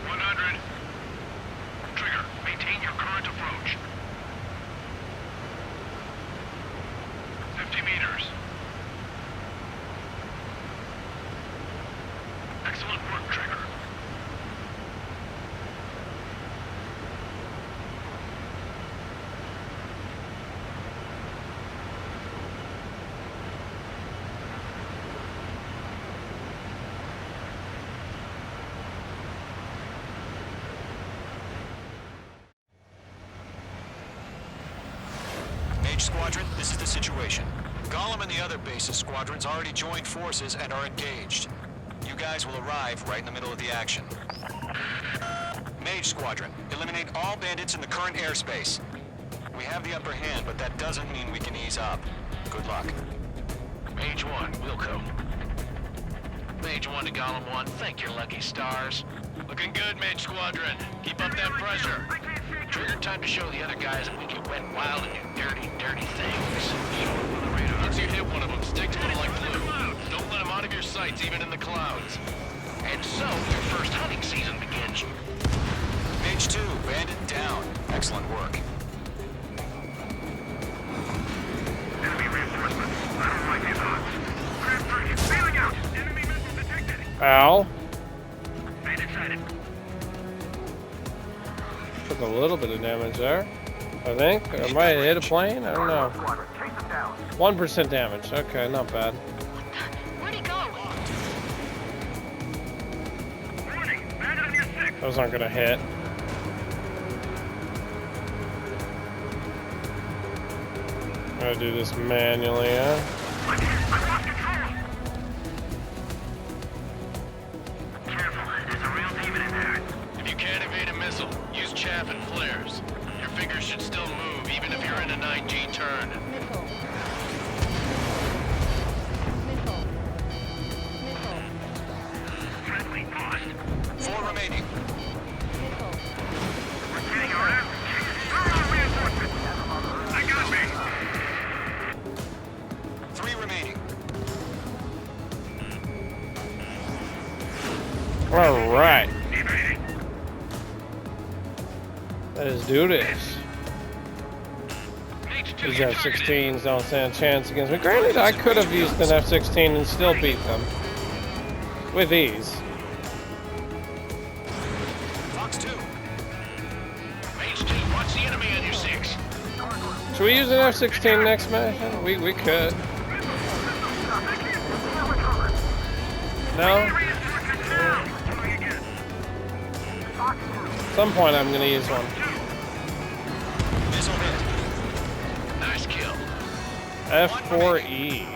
Speaker 10: 100. Trigger, maintain your current approach. 50 meters. Excellent work, Trigger.
Speaker 8: Mage Squadron, this is the situation. Gollum and the other base's squadrons already joined forces and are engaged. You guys will arrive right in the middle of the action. Mage Squadron, eliminate all bandits in the current airspace. We have the upper hand, but that doesn't mean we can ease up. Good luck.
Speaker 10: Mage 1, Wilco.
Speaker 14: Mage 1 to Gollum 1, thank your lucky stars. Looking good, Mage Squadron. Keep up that pressure. Trigger, time to show the other guys that we can wet wild and do dirty, dirty things. Once you hit one of them, stick to it like glue. Don't let them out of your sights, even in the clouds. And so, your first hunting season begins.
Speaker 8: Mage 2, bandit down. Excellent work.
Speaker 10: Enemy reinforcements. I don't like these odds. Grand 3, sailing out. Enemy missile detected.
Speaker 1: Ow.
Speaker 10: Bandit sighted.
Speaker 1: Took a little bit of damage there, I think. I might have hit a plane? I don't know. 1% damage. Okay, not bad.
Speaker 11: Where'd he go?
Speaker 1: Those aren't gonna hit. I'm gonna do this manually, huh?
Speaker 14: If you can't evade a missile, use chaff and flares. Your fingers should still move, even if you're in a 9G turn.
Speaker 10: Friendly lost.
Speaker 8: 4 remaining.
Speaker 10: We're getting around. Throw reinforcements. I got me.
Speaker 1: Alright. Let's do this. These F-16s don't stand a chance against me. Granted, I could have used an F-16 and still beat them. With ease.
Speaker 14: Fox 2. Mage 2, watch the enemy on your 6.
Speaker 1: Should we use an F-16 next match? We could. No? At some point I'm gonna use one.
Speaker 14: Missile hit. Nice kill.
Speaker 1: F4E.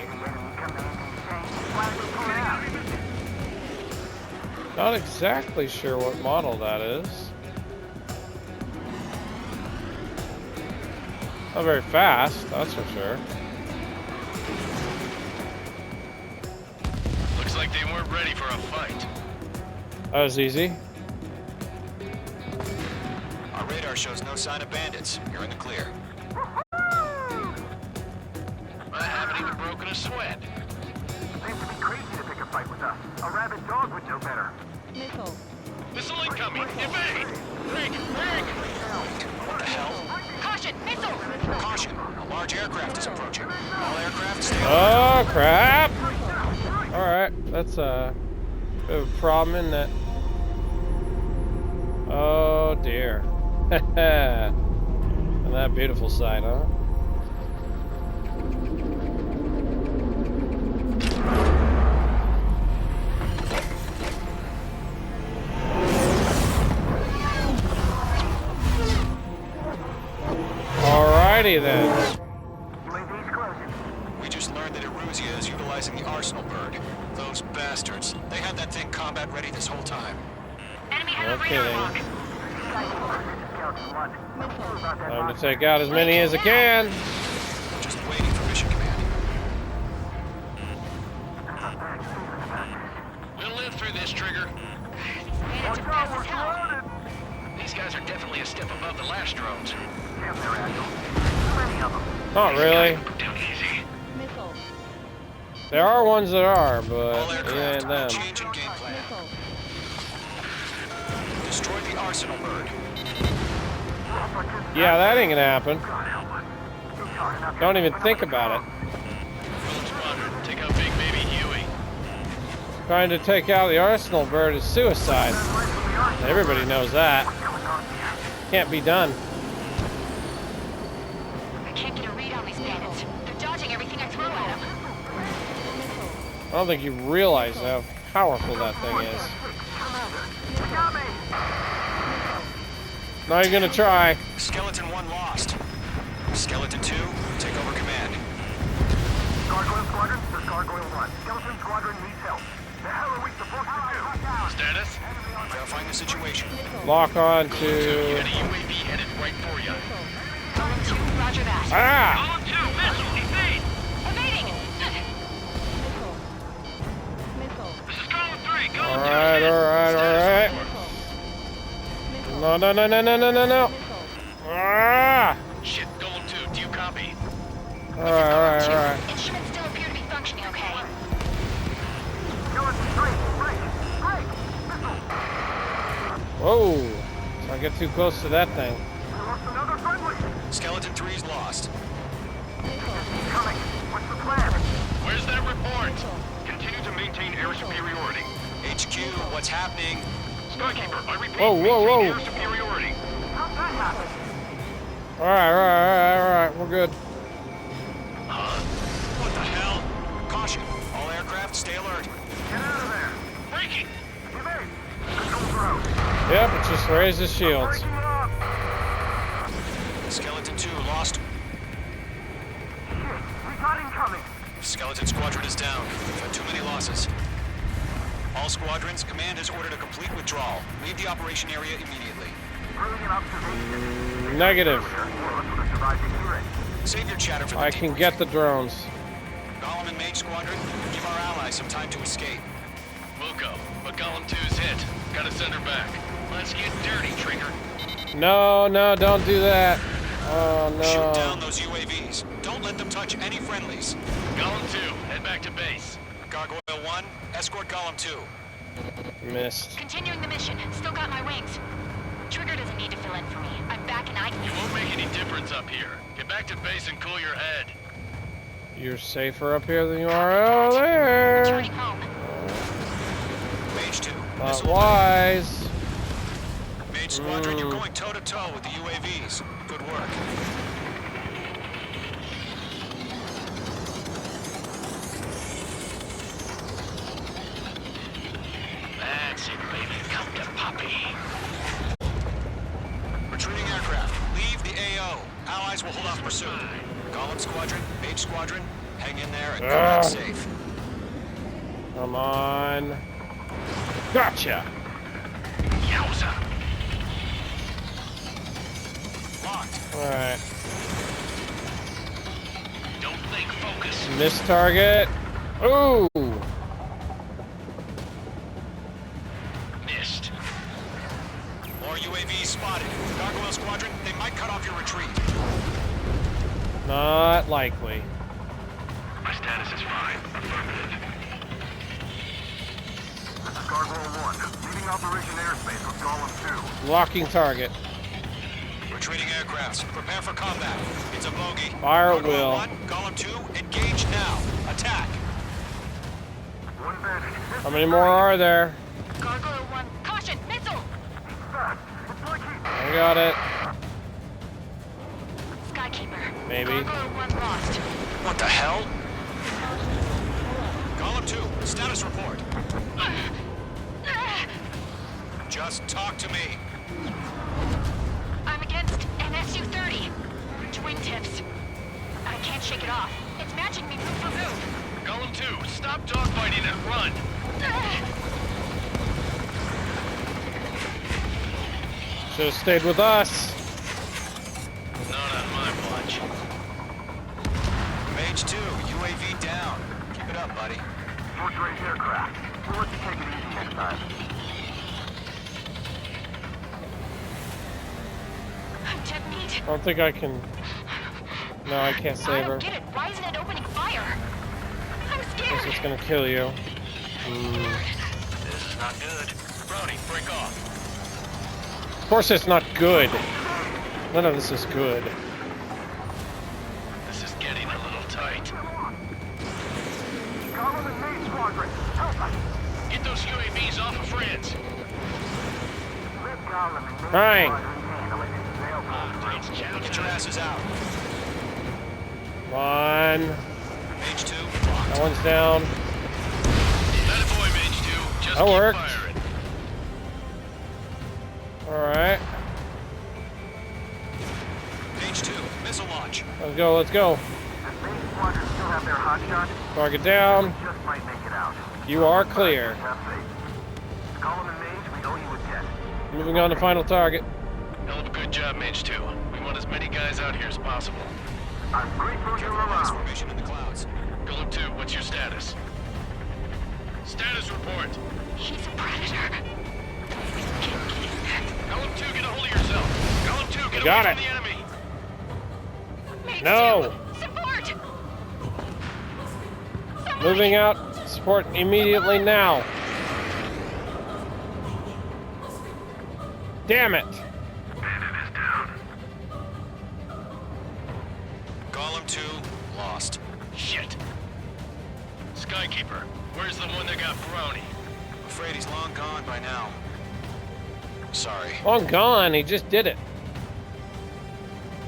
Speaker 1: Not exactly sure what model that is. Not very fast, that's for sure.
Speaker 14: Looks like they weren't ready for a fight.
Speaker 1: That was easy.
Speaker 8: Our radar shows no sign of bandits. You're in the clear.
Speaker 14: I haven't even broken a sweat.
Speaker 9: Seems to be crazy to pick a fight with us. A rabid dog would know better.
Speaker 14: Missile incoming! Evade! Break!
Speaker 8: What the hell?
Speaker 11: Caution! Missile!
Speaker 8: Caution! A large aircraft is approaching. All aircraft stay
Speaker 1: Oh crap! Alright, that's a bit of a problem, isn't it? Oh dear. And that beautiful sight, huh? Alrighty then.
Speaker 8: We just learned that Eruzia is utilizing the Arsenal bird. Those bastards. They had that thing combat ready this whole time.
Speaker 1: No kidding. Time to take out as many as I can.
Speaker 8: Just waiting for mission command.
Speaker 14: We'll live through this, Trigger. These guys are definitely a step above the last drones.
Speaker 1: Not really.
Speaker 14: Easy.
Speaker 1: There are ones that are,
Speaker 8: All
Speaker 1: but it
Speaker 8: aircraft,
Speaker 1: ain't them.
Speaker 8: change in game plan. Destroy the Arsenal bird.
Speaker 1: Yeah, that ain't gonna happen. Don't even think about it.
Speaker 14: Squadron, take out Big Baby Huey.
Speaker 1: Trying to take out the Arsenal bird is suicide. Everybody knows that. Can't be done.
Speaker 11: I can't get a read on these bandits. They're dodging everything I throw at them.
Speaker 1: I don't think you realize how powerful that thing is. Now you're gonna try.
Speaker 8: Skeleton 1 lost. Skeleton 2, take over command.
Speaker 9: Gargoyle Squadron, this is Gargoyle 1. Skeleton Squadron needs help. The hell are we supposed to do?
Speaker 14: Status?
Speaker 8: Verifying the situation.
Speaker 1: Lock on
Speaker 14: You got
Speaker 1: to.
Speaker 14: a UAV headed right for you.
Speaker 11: Column 2, roger that.
Speaker 1: Ah!
Speaker 14: Column 2, missile, evade!
Speaker 11: Evading!
Speaker 14: This is Column 3, Column 2.
Speaker 1: Alright, alright, alright. No, no, no, no, no, no, no, no. Ah!
Speaker 14: Shit, Column 2, do you copy?
Speaker 1: Alright, alright, alright.
Speaker 11: Instruments still appear to be functioning okay.
Speaker 9: Skeleton 3, break! Break!
Speaker 1: Whoa! So I get too close to that thing.
Speaker 9: We lost another friendly!
Speaker 8: Skeleton 3's lost.
Speaker 9: Coming! What's the plan?
Speaker 14: Where's that report? Continue to maintain air superiority.
Speaker 8: HQ, what's happening?
Speaker 14: Skykeeper, I repeat,
Speaker 1: Whoa, whoa, whoa.
Speaker 14: maintain air superiority.
Speaker 9: How'd that happen?
Speaker 1: Alright, alright, alright, alright. We're good.
Speaker 8: What the hell? Caution. All aircraft, stay alert.
Speaker 9: Get out of there!
Speaker 14: Breaking!
Speaker 9: Evade! Control road!
Speaker 1: Yep, it just raises shields.
Speaker 9: Breaking up!
Speaker 8: Skeleton 2 lost.
Speaker 9: Shit! Recon incoming!
Speaker 8: Skeleton Squadron is down. We've had too many losses. All squadrons, command has ordered a complete withdrawal. Leave the operation area immediately.
Speaker 9: Brilliant observation.
Speaker 1: Negative.
Speaker 8: Save your chatter for the
Speaker 1: I can get the drones.
Speaker 8: Golem and Mage Squadron, give our allies some time to escape.
Speaker 14: Wilco, but Column 2's hit. Gotta send her back. Let's get dirty, Trigger.
Speaker 1: No, no, don't do that. Oh,
Speaker 8: Shoot down
Speaker 1: no.
Speaker 8: those UAVs. Don't let them touch any friendlies.
Speaker 14: Column 2, head back to base.
Speaker 8: Gargoyle 1, escort Golem 2.
Speaker 1: Missed.
Speaker 11: Continuing the mission. Still got my wings. Trigger doesn't need to fill in for me. I'm back and I can...
Speaker 14: You won't make any difference up here. Get back to base and cool your head.
Speaker 1: You're safer up here than you are out there.
Speaker 11: Returning home.
Speaker 8: Mage 2.
Speaker 1: Not wise.
Speaker 8: Mage Squadron, you're going toe-to-toe with the UAVs. Good work.
Speaker 14: That's it, baby. Come to Poppy.
Speaker 8: Retreating aircraft. Leave the AO. Allies will hold off pursuit. Golem Squadron, Mage Squadron, hang in there and go back safe.
Speaker 1: Come on. Gotcha.
Speaker 14: Yowza.
Speaker 8: Locked.
Speaker 1: Alright.
Speaker 14: Don't think, focus.
Speaker 1: Miss target. Ooh.
Speaker 14: Missed.
Speaker 8: More UAVs spotted. Gargoyle Squadron, they might cut off your retreat.
Speaker 1: Not likely.
Speaker 10: My status is fine. Affirmative.
Speaker 9: This is Gargoyle 1. Leaving Operation Airspace with Golem 2.
Speaker 1: Locking target.
Speaker 8: Retreating aircrafts, prepare for combat. It's a bogey.
Speaker 1: Fire at
Speaker 8: Gargoyle
Speaker 1: will.
Speaker 8: 1, Golem 2, engage now. Attack.
Speaker 9: One bandit.
Speaker 1: How many more are there?
Speaker 11: Gargoyle 1. Caution! Missile!
Speaker 1: I got it.
Speaker 11: Skykeeper.
Speaker 1: Maybe.
Speaker 11: Gargoyle 1 lost.
Speaker 8: What the hell? Golem 2, status report. Just talk to me.
Speaker 11: I'm against an Su-30. Twin tips. I can't shake it off. It's matching me move for move.
Speaker 14: Golem 2, stop dogfighting and run.
Speaker 1: Should have stayed with us.
Speaker 14: Not on my watch.
Speaker 8: Mage 2, UAV down. Keep it up, buddy.
Speaker 9: Short-range aircraft. We'll let you take it easy next time.
Speaker 11: I'm dead meat.
Speaker 1: I don't think I can. No, I can't
Speaker 11: I
Speaker 1: save her.
Speaker 11: don't get it. Why isn't it opening fire? I'm scared.
Speaker 1: This is gonna kill you.
Speaker 14: This is not good. Brownie, break off.
Speaker 1: Of course, it's not good. None of this is good.
Speaker 14: This is getting a little tight.
Speaker 9: Golem and Mage Squadron, help us!
Speaker 14: Get those UAVs off of France.
Speaker 9: Let Golem and Mage
Speaker 1: Trying.
Speaker 9: Squadron handle it. They'll
Speaker 8: Get your asses out.
Speaker 1: One.
Speaker 8: Mage 2,
Speaker 1: That one's down.
Speaker 14: That a boy, Mage 2. Just
Speaker 1: That
Speaker 14: keep
Speaker 1: worked.
Speaker 14: firing.
Speaker 1: Alright.
Speaker 8: Mage 2, missile launch.
Speaker 1: Let's go, let's go.
Speaker 9: Does Mage Squadron still have their hotshot?
Speaker 1: Target down.
Speaker 9: Just might make it out.
Speaker 1: You are clear.
Speaker 9: Have faith. Golem and Mage, we owe you a debt.
Speaker 1: Moving on to final target.
Speaker 14: Hell of a good job, Mage 2. We want as many guys out here as possible.
Speaker 9: I'm grateful you're
Speaker 8: Device
Speaker 9: around.
Speaker 8: formation in the clouds.
Speaker 14: Golem 2, what's your status? Status report.
Speaker 11: He's a predator.
Speaker 14: Golem 2, get a hold of yourself. Golem 2, get
Speaker 1: Got
Speaker 14: away
Speaker 1: it.
Speaker 14: from the enemy.
Speaker 11: Mage
Speaker 1: No.
Speaker 11: 2, support!
Speaker 1: Moving out. Support immediately now. Damn it.
Speaker 8: Golem 2, lost.
Speaker 14: Shit. Skykeeper, where's the one that got Brownie?
Speaker 8: Afraid he's long gone by now. Sorry.
Speaker 1: Long gone. He just did it.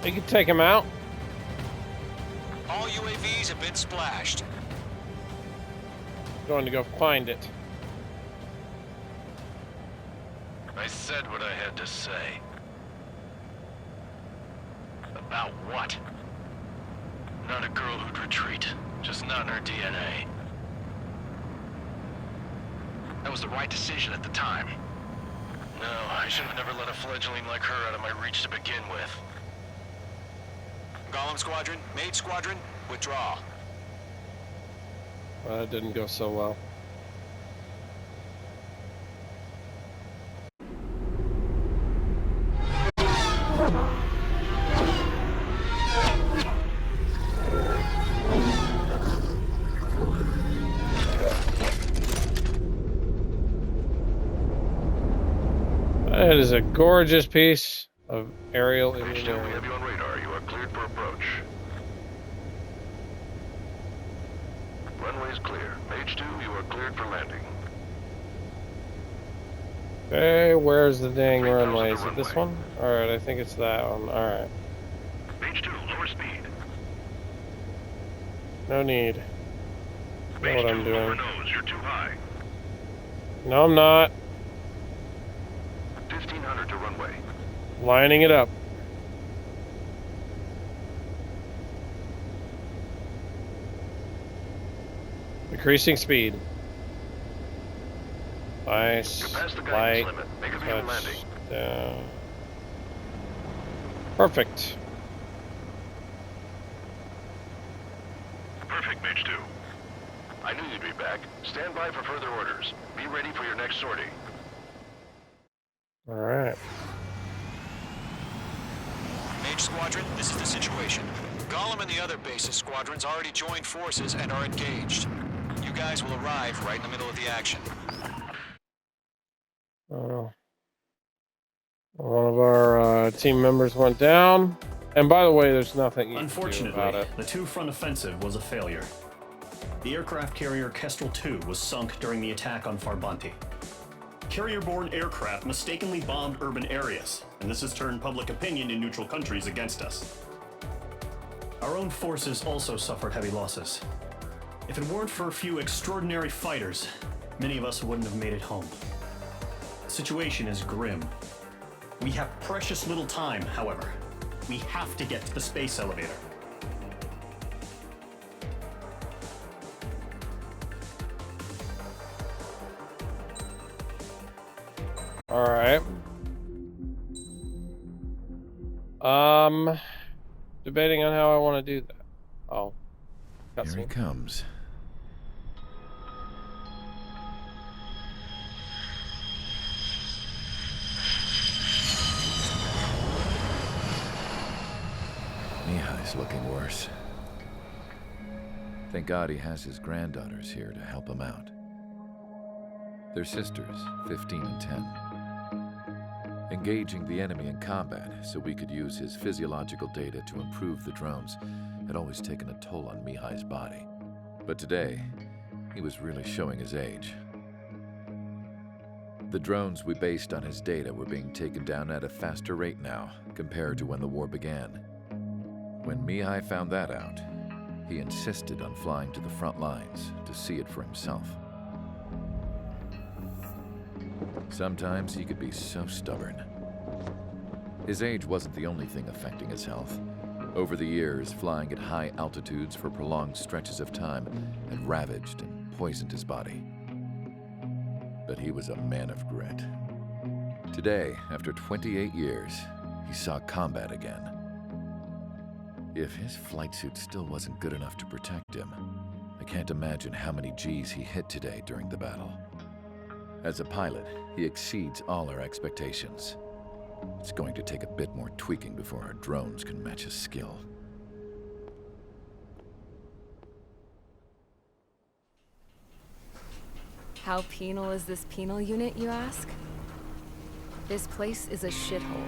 Speaker 1: You can take him out.
Speaker 8: All UAVs have been splashed.
Speaker 1: Going to go find it.
Speaker 14: I said what I had to say. About what? Not a girl who'd retreat. Just not in her DNA. That was the right decision at the time. No, I should have never let a fledgling like her out of my reach to begin with.
Speaker 8: Golem Squadron, Mage Squadron, withdraw.
Speaker 1: Well, that didn't go so well. It is a gorgeous piece of aerial
Speaker 10: H2, we
Speaker 1: engineering.
Speaker 10: have you on radar. You are cleared for approach. Runway is clear. H2, you are cleared for landing.
Speaker 1: Okay, where's the dang
Speaker 10: 3,000
Speaker 1: runway?
Speaker 10: to
Speaker 1: Is it this
Speaker 10: runway.
Speaker 1: one? Alright, I think it's that one. Alright.
Speaker 10: H2, lower speed.
Speaker 1: No need. Know what I'm
Speaker 10: H2, lower
Speaker 1: doing.
Speaker 10: nose. You're too high.
Speaker 1: No, I'm not.
Speaker 10: 1500 to runway.
Speaker 1: Lining it up. Decreasing speed. Nice.
Speaker 10: You're past the
Speaker 1: Light.
Speaker 10: guidance limit. Make a beam landing.
Speaker 1: Down. Perfect.
Speaker 10: Perfect, H2. I knew you'd be back. Stand by for further orders. Be ready for your next sortie.
Speaker 1: Alright.
Speaker 8: Mage Squadron, this is the situation. Gollum and the other bases squadrons already joined forces and are engaged. You guys will arrive right in the middle of the action.
Speaker 1: Oh. One of our team members went down. And by the way, there's nothing you can do about
Speaker 5: Unfortunately,
Speaker 1: it.
Speaker 5: the two-front offensive was a failure. The aircraft carrier Kestrel II was sunk during the attack on Farbanti. Carrier-borne aircraft mistakenly bombed urban areas, and this has turned public opinion in neutral countries against us. Our own forces also suffered heavy losses. If it weren't for a few extraordinary fighters, many of us wouldn't have made it home. The situation is grim. We have precious little time, however. We have to get to the space elevator.
Speaker 1: Alright. Debating on how I want to do that. Oh.
Speaker 3: Here he comes. Mihai's looking worse. Thank God he has his granddaughters here to help him out. They're sisters, 15 and 10. Engaging the enemy in combat so we could use his physiological data to improve the drones had always taken a toll on Mihai's body. But today, he was really showing his age. The drones we based on his data were being taken down at a faster rate now compared to when the war began. When Mihai found that out, he insisted on flying to the front lines to see it for himself. Sometimes he could be so stubborn. His age wasn't the only thing affecting his health. Over the years, flying at high altitudes for prolonged stretches of time had ravaged and poisoned his body. But he was a man of grit. Today, after 28 years, he saw combat again. If his flight suit still wasn't good enough to protect him, I can't imagine how many G's he hit today during the battle. As a pilot, he exceeds all our expectations. It's going to take a bit more tweaking before our drones can match his skill.
Speaker 2: How penal is this penal unit, you ask? This place is a shithole.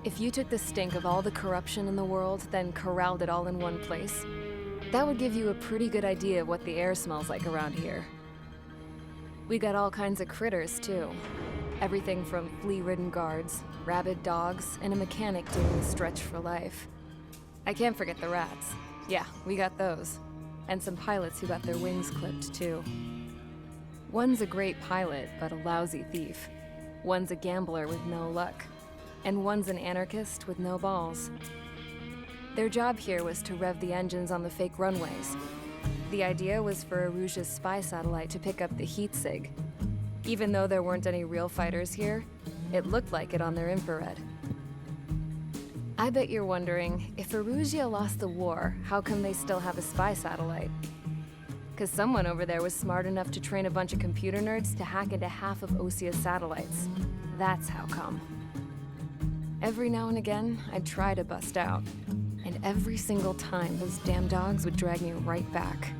Speaker 2: If you took the stink of all the corruption in the world, then corralled it all in one place, that would give you a pretty good idea of what the air smells like around here. We got all kinds of critters, too. Everything from flea-ridden guards, rabid dogs, and a mechanic doing the stretch for life. I can't forget the rats. Yeah, we got those. And some pilots who got their wings clipped, too. One's a great pilot, but a lousy thief. One's a gambler with no luck. And one's an anarchist with no balls. Their job here was to rev the engines on the fake runways. The idea was for Erusia's spy satellite to pick up the heat sig. Even though there weren't any real fighters here, it looked like it on their infrared. I bet you're wondering, if Erusia lost the war, how come they still have a spy satellite? 'Cause someone over there was smart enough to train a bunch of computer nerds to hack into half of Osia's satellites. That's how come. Every now and again, I'd try to bust out. And every single time, those damn dogs would drag me right back.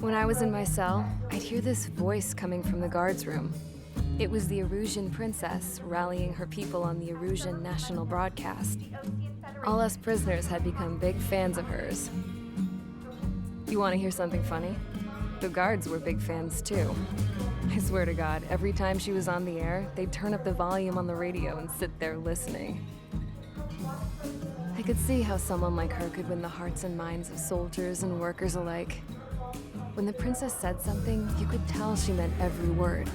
Speaker 2: When I was in my cell, I'd hear this voice coming from the guards room. It was the Erusian princess rallying her people on the Erusian national broadcast. All us prisoners had become big fans of hers. You want to hear something funny? The guards were big fans too. I swear to God, every time she was on the air, they'd turn up the volume on the radio and sit there listening. I could see how someone like her could win the hearts and minds of soldiers and workers alike. When the princess said something, you could tell she meant every word.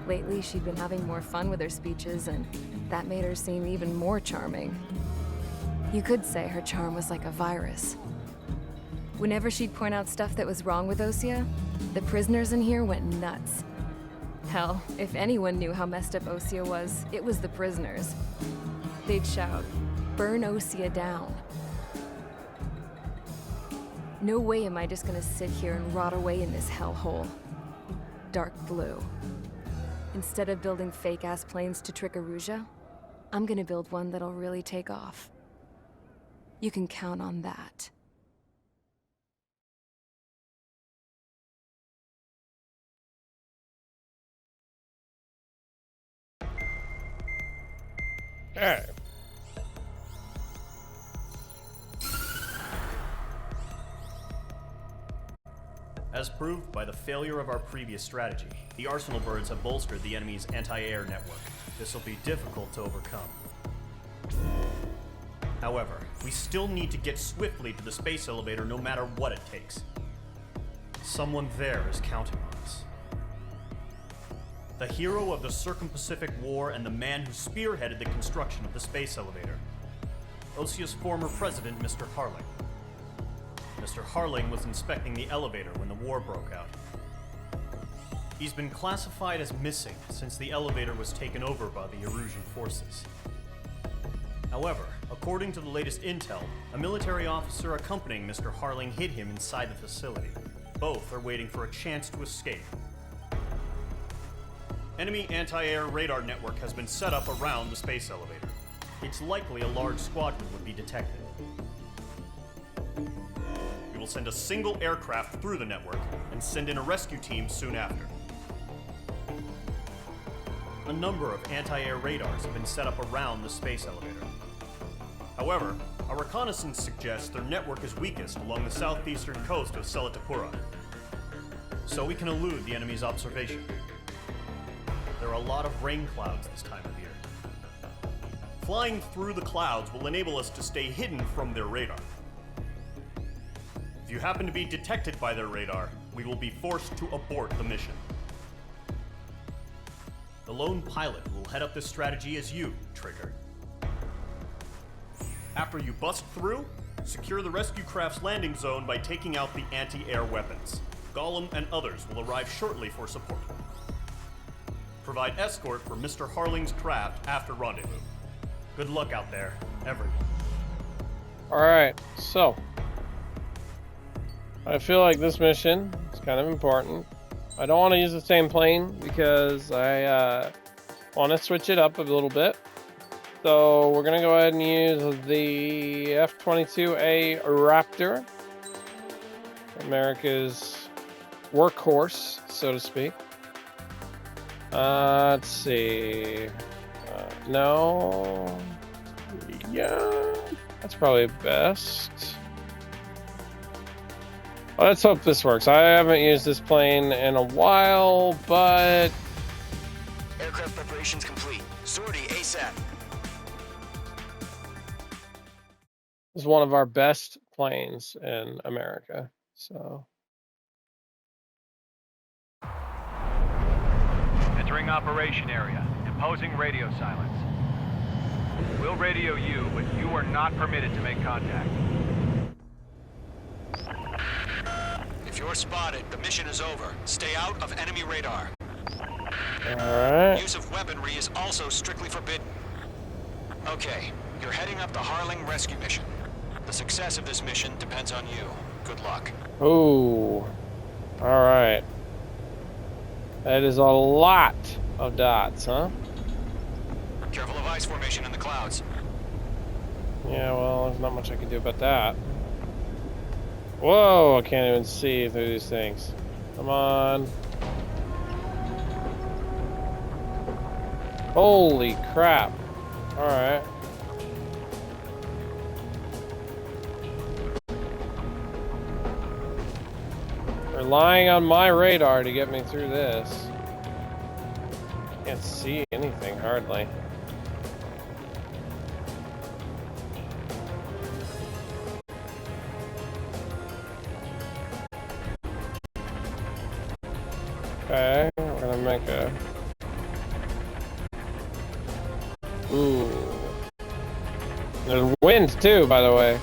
Speaker 2: Lately, she'd been having more fun with her speeches, and that made her seem even more charming. You could say her charm was like a virus. Whenever she'd point out stuff that was wrong with Osea, the prisoners in here went nuts. Hell, if anyone knew how messed up Osea was, it was the prisoners. They'd shout, "Burn Osea down." No way am I just gonna sit here and rot away in this hellhole. Dark blue. Instead of building fake-ass planes to trick Erusea, I'm gonna build one that'll really take off. You can count on that.
Speaker 1: Okay.
Speaker 5: As proved by the failure of our previous strategy, the Arsenal birds have bolstered the enemy's anti-air network. This will be difficult to overcome. However, we still need to get swiftly to the space elevator no matter what it takes. Someone there is counting on us. The hero of the Circum-Pacific War and the man who spearheaded the construction of the space elevator. Osea's former president, Mr. Harling. Mr. Harling was inspecting the elevator when the war broke out. He's been classified as missing since the elevator was taken over by the Erusian forces. However, according to the latest intel, a military officer accompanying Mr. Harling hid him inside the facility. Both are waiting for a chance to escape. Enemy anti-air radar network has been set up around the space elevator. It's likely a large squadron would be detected. We will send a single aircraft through the network and send in a rescue team soon after. A number of anti-air radars have been set up around the space elevator. However, our reconnaissance suggests their network is weakest along the southeastern coast of Selatapura, so we can elude the enemy's observation. There are a lot of rain clouds this time of year. Flying through the clouds will enable us to stay hidden from their radar. If you happen to be detected by their radar, we will be forced to abort the mission. The lone pilot who will head up this strategy is you, Trigger. After you bust through, secure the rescue craft's landing zone by taking out the anti-air weapons. Gollum and others will arrive shortly for support. Provide escort for Mr. Harling's craft after rendezvous. Good luck out there, everyone.
Speaker 1: Alright, so I feel like this mission is kind of important. I don't want to use the same plane because I want to switch it up a little bit. So we're going to go ahead and use the F-22A Raptor, America's workhorse, so to speak. Let's see. No. Yeah, that's probably best. Well, let's hope this works. I haven't used this plane in a while, but...
Speaker 8: Aircraft preparations complete. Sortie ASAP.
Speaker 1: This is one of our best planes in America, so...
Speaker 15: Entering operation area. Imposing radio silence. We'll radio you, but you are not permitted to make contact.
Speaker 8: If you're spotted, the mission is over. Stay out of enemy radar.
Speaker 1: Alright.
Speaker 8: Use of weaponry is also strictly forbidden. Okay, you're heading up the Harling rescue mission. The success of this mission depends on you. Good luck.
Speaker 1: Ooh. Alright. That is a lot of dots, huh?
Speaker 8: Careful of ice formation in the clouds.
Speaker 1: Yeah, well, there's not much I can do about that. Whoa, I can't even see through these things. Come on. Holy crap. Alright. Relying on my radar to get me through this. Can't see anything hardly. Okay, we're gonna make a... Ooh. There's wind too, by the way.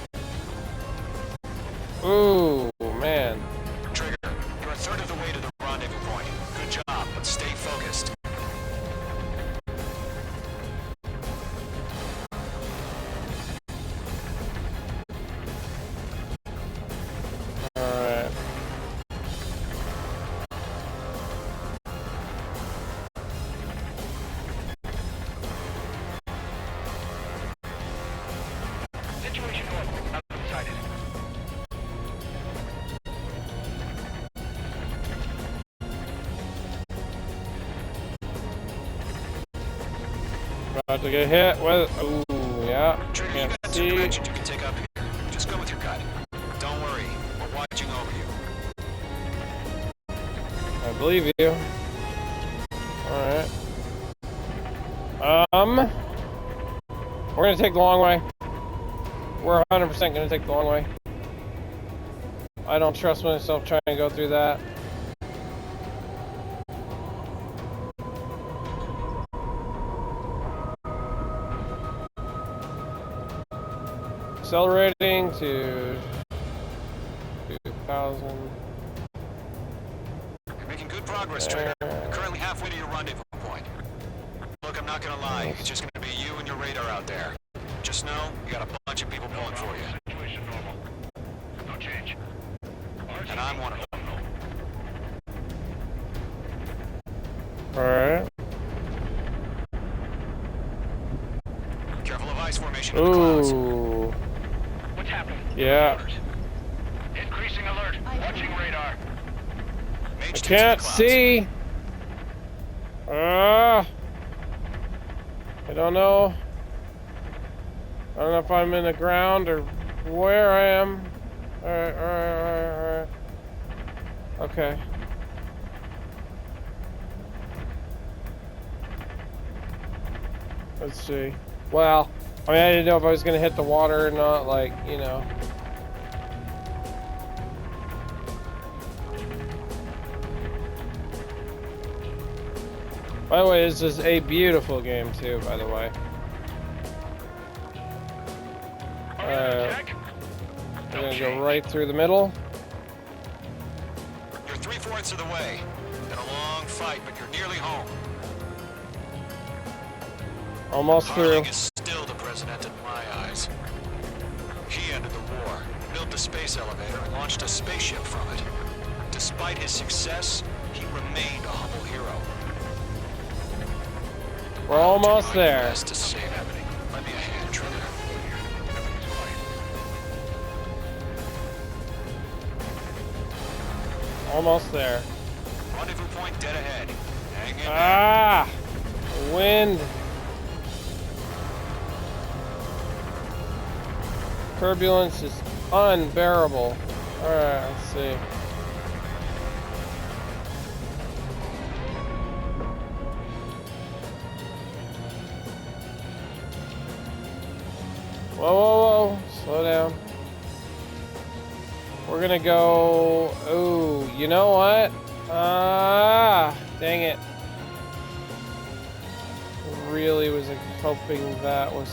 Speaker 1: Ooh, man.
Speaker 8: Trigger, you're a third of the way to the rendezvous point. Good job, but stay focused.
Speaker 1: Alright.
Speaker 14: Situation normal. Outside it.
Speaker 1: About to get hit with... Ooh, yeah.
Speaker 8: Trigger, you
Speaker 1: Can't
Speaker 8: got two
Speaker 1: see.
Speaker 8: directions you can take up here. Just go with your gut. Don't worry, we're watching over you.
Speaker 1: I believe you. Alright. We're gonna take the long way. We're 100% gonna take the long way. I don't trust myself trying to go through that. Accelerating to 2,000.
Speaker 8: You're making good progress, Trigger. You're currently halfway to your rendezvous point. Look, I'm not gonna lie. It's just gonna be you and your radar out there. Just know, you got a bunch of people pulling for you.
Speaker 14: Situation normal. No change.
Speaker 8: And I'm one of them.
Speaker 1: Alright.
Speaker 8: Careful of ice formation in the clouds.
Speaker 1: Ooh.
Speaker 14: What's happening?
Speaker 1: Yeah.
Speaker 14: Increasing alert. Watching radar.
Speaker 1: I can't see. I don't know. I don't know if I'm in the ground or where I am. Alright. Okay. Let's see. Well, I mean, I didn't know if I was gonna hit the water or not, like, you know. By the way, this is a beautiful game too, by the way. We're gonna go right through the middle.
Speaker 8: You're 3/4 of the way. Been a long fight, but you're nearly home.
Speaker 1: Almost through.
Speaker 8: Harling is still the president in my eyes. He ended the war, built the space elevator, and launched a spaceship from it. Despite his success, he remained a humble hero.
Speaker 1: We're almost there.
Speaker 8: Best to save him. Lend me a hand, Trigger.
Speaker 1: Almost there.
Speaker 8: Rendezvous point dead ahead. Hang in
Speaker 1: Ah! Wind. Turbulence is unbearable. Alright, let's see. Whoa. Slow down. We're gonna go... Ooh, you know what? Dang it. Really was hoping that was...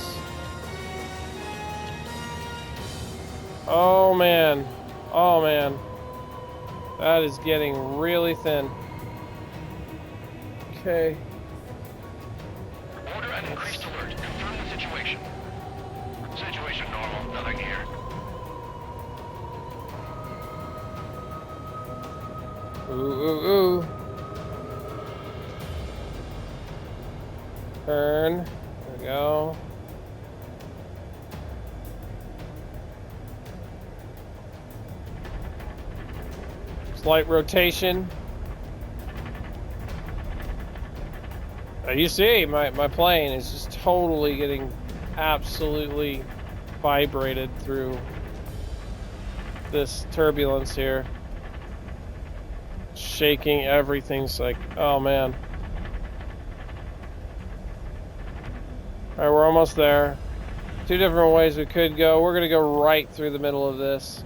Speaker 1: Oh man. That is getting really thin. Okay.
Speaker 14: Order and increased alert. Confirm the situation. Situation normal. Nothing here.
Speaker 1: Ooh. Turn. There we go. Slight rotation. You see, my plane is just totally getting absolutely vibrated through this turbulence here. Shaking, everything's like, oh man. Alright, we're almost there. 2 different ways we could go. We're gonna go right through the middle of this.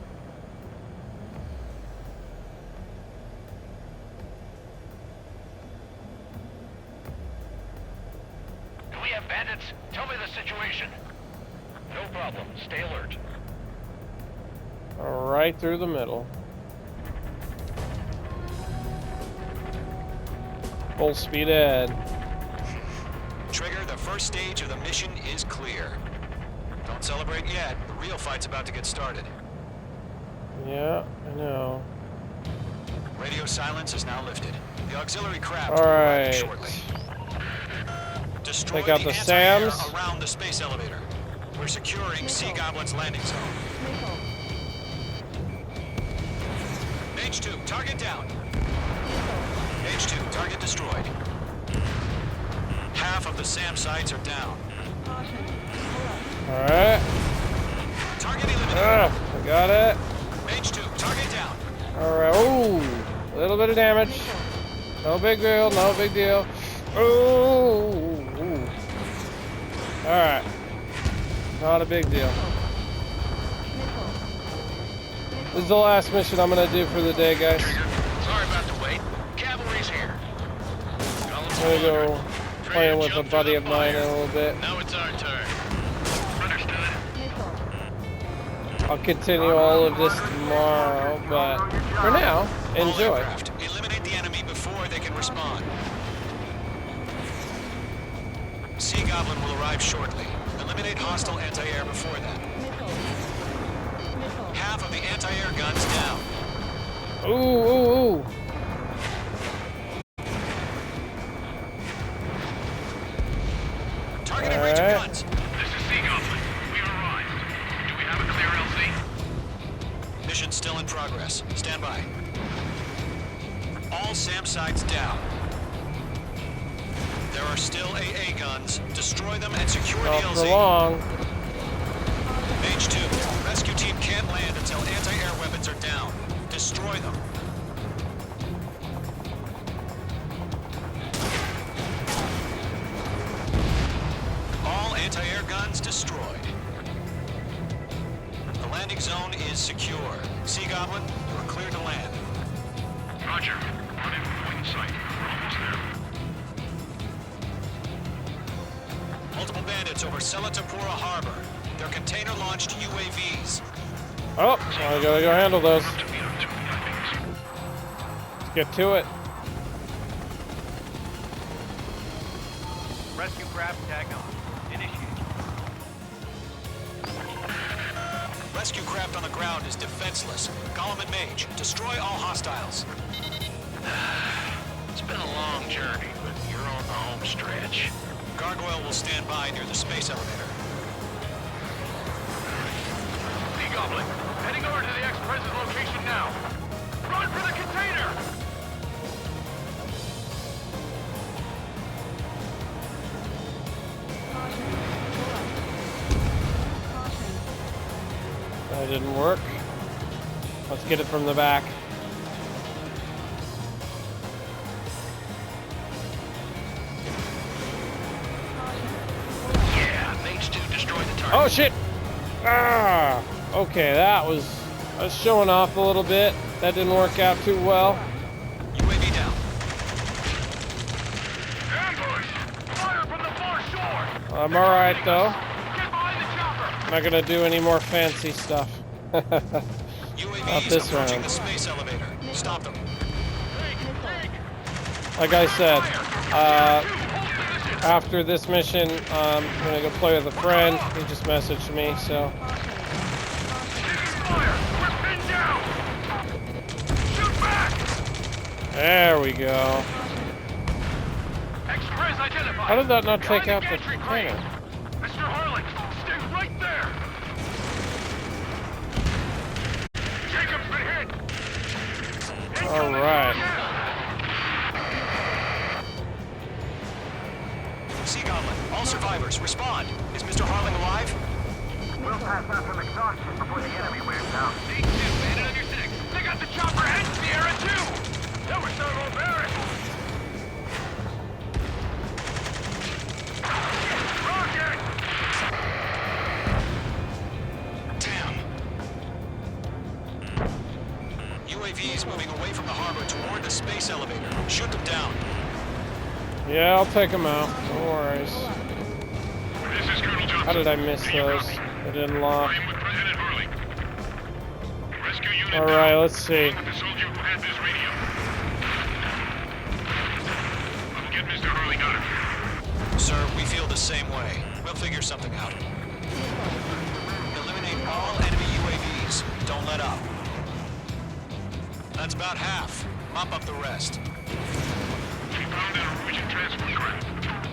Speaker 14: Do we have bandits? Tell me the situation. No problem. Stay alert.
Speaker 1: Right through the middle. Full speed ahead.
Speaker 8: Trigger, the first stage of the mission is clear. Don't celebrate yet. The real fight's about to get started.
Speaker 1: Yeah, I know.
Speaker 8: Radio silence is now lifted. The auxiliary craft
Speaker 1: All
Speaker 8: will arrive
Speaker 1: right.
Speaker 8: shortly. Destroy
Speaker 1: Take out the SAMs.
Speaker 8: around the space elevator. We're securing Sea Goblin's landing zone. Mage 2, target down. Mage 2, target destroyed. Half of the SAM sites are down.
Speaker 1: Alright.
Speaker 8: Target eliminated.
Speaker 1: I got it.
Speaker 8: Mage 2, target down.
Speaker 1: Alright. Ooh. A little bit of damage. No big deal. No big deal. Ooh. Alright. Not a big deal. This is the last mission I'm gonna do for the day, guys.
Speaker 14: Sorry about the wait. Cavalry's here.
Speaker 1: I'm gonna go playing with a buddy of mine in a little bit.
Speaker 14: Now it's our turn. Understood.
Speaker 1: I'll continue all of this tomorrow, but for now, enjoy.
Speaker 8: Eliminate the enemy before they can respond. Sea Goblin will arrive shortly. Eliminate hostile anti-air before that. Half of the anti-air guns down.
Speaker 1: Ooh.
Speaker 8: Targeting range of guns.
Speaker 10: This is Sea Goblin. We've arrived. Do we have a clear LZ?
Speaker 8: Mission still in progress. Stand by. All SAM sites down. There are still AA guns. Destroy them and secure the
Speaker 1: Not
Speaker 8: LZ.
Speaker 1: for long.
Speaker 8: Mage 2, rescue team can't land until anti-air weapons are down. Destroy them. All anti-air guns destroyed. The landing zone is secure. Sea Goblin, you are clear to land.
Speaker 10: Roger. Run in from wing sight. We're almost there.
Speaker 8: Multiple bandits over Selatapura Harbor. They're container-launched UAVs.
Speaker 1: Oh, I gotta go handle those. Let's get to it.
Speaker 15: Rescue craft tag on. Initiate.
Speaker 8: Rescue craft on the ground is defenseless. Gollum and Mage, destroy all hostiles.
Speaker 14: It's been a long journey, but you're on the home stretch.
Speaker 8: Gargoyle will stand by near the space elevator.
Speaker 10: Sea Goblin, heading over to the ex-Prez's location now. Run for the container!
Speaker 1: That didn't work. Let's get it from the back.
Speaker 14: Yeah, Mage 2 destroy the target.
Speaker 1: Oh shit! Ah! Okay, that was showing off a little bit. That didn't work out too well.
Speaker 8: UAV down.
Speaker 10: Ambush! Fire from the far shore!
Speaker 1: I'm alright though.
Speaker 10: Get behind the chopper!
Speaker 1: Not gonna do any more fancy stuff. Not
Speaker 8: UAVs
Speaker 1: this
Speaker 8: approaching
Speaker 1: round.
Speaker 8: the space elevator. Stop them.
Speaker 1: Like I said, after this mission, I'm gonna go play with a friend. He just messaged me, so. There we go.
Speaker 10: Ex-Prez identified.
Speaker 1: How did that not take out the
Speaker 10: Guiding entry crane.
Speaker 1: container?
Speaker 10: Mr. Harlan, stay right there! Jacob's been hit!
Speaker 1: All right.
Speaker 8: All survivors, respond. Is Mr. Harling alive?
Speaker 9: We'll pass out some exhaustion before the enemy wears down.
Speaker 14: These two, landed on your six. They got the chopper and Sierra too! That was so embarrassing! Rocket!
Speaker 8: Damn. UAVs moving away from the harbor toward the space elevator. Shoot them down.
Speaker 1: Yeah, I'll take them out. No worries.
Speaker 10: This is Colonel Johnson.
Speaker 1: How did I miss those? They didn't lock.
Speaker 10: I am with President Hurley. Rescue unit
Speaker 1: All right,
Speaker 10: down.
Speaker 1: let's see.
Speaker 10: The soldier who had this radio. I'll get Mr. Hurley got him.
Speaker 8: Sir, we feel the same way. We'll figure something out. Eliminate all enemy UAVs. Don't let up. That's about half. Mop up the rest.
Speaker 10: We found an Norwegian transport craft.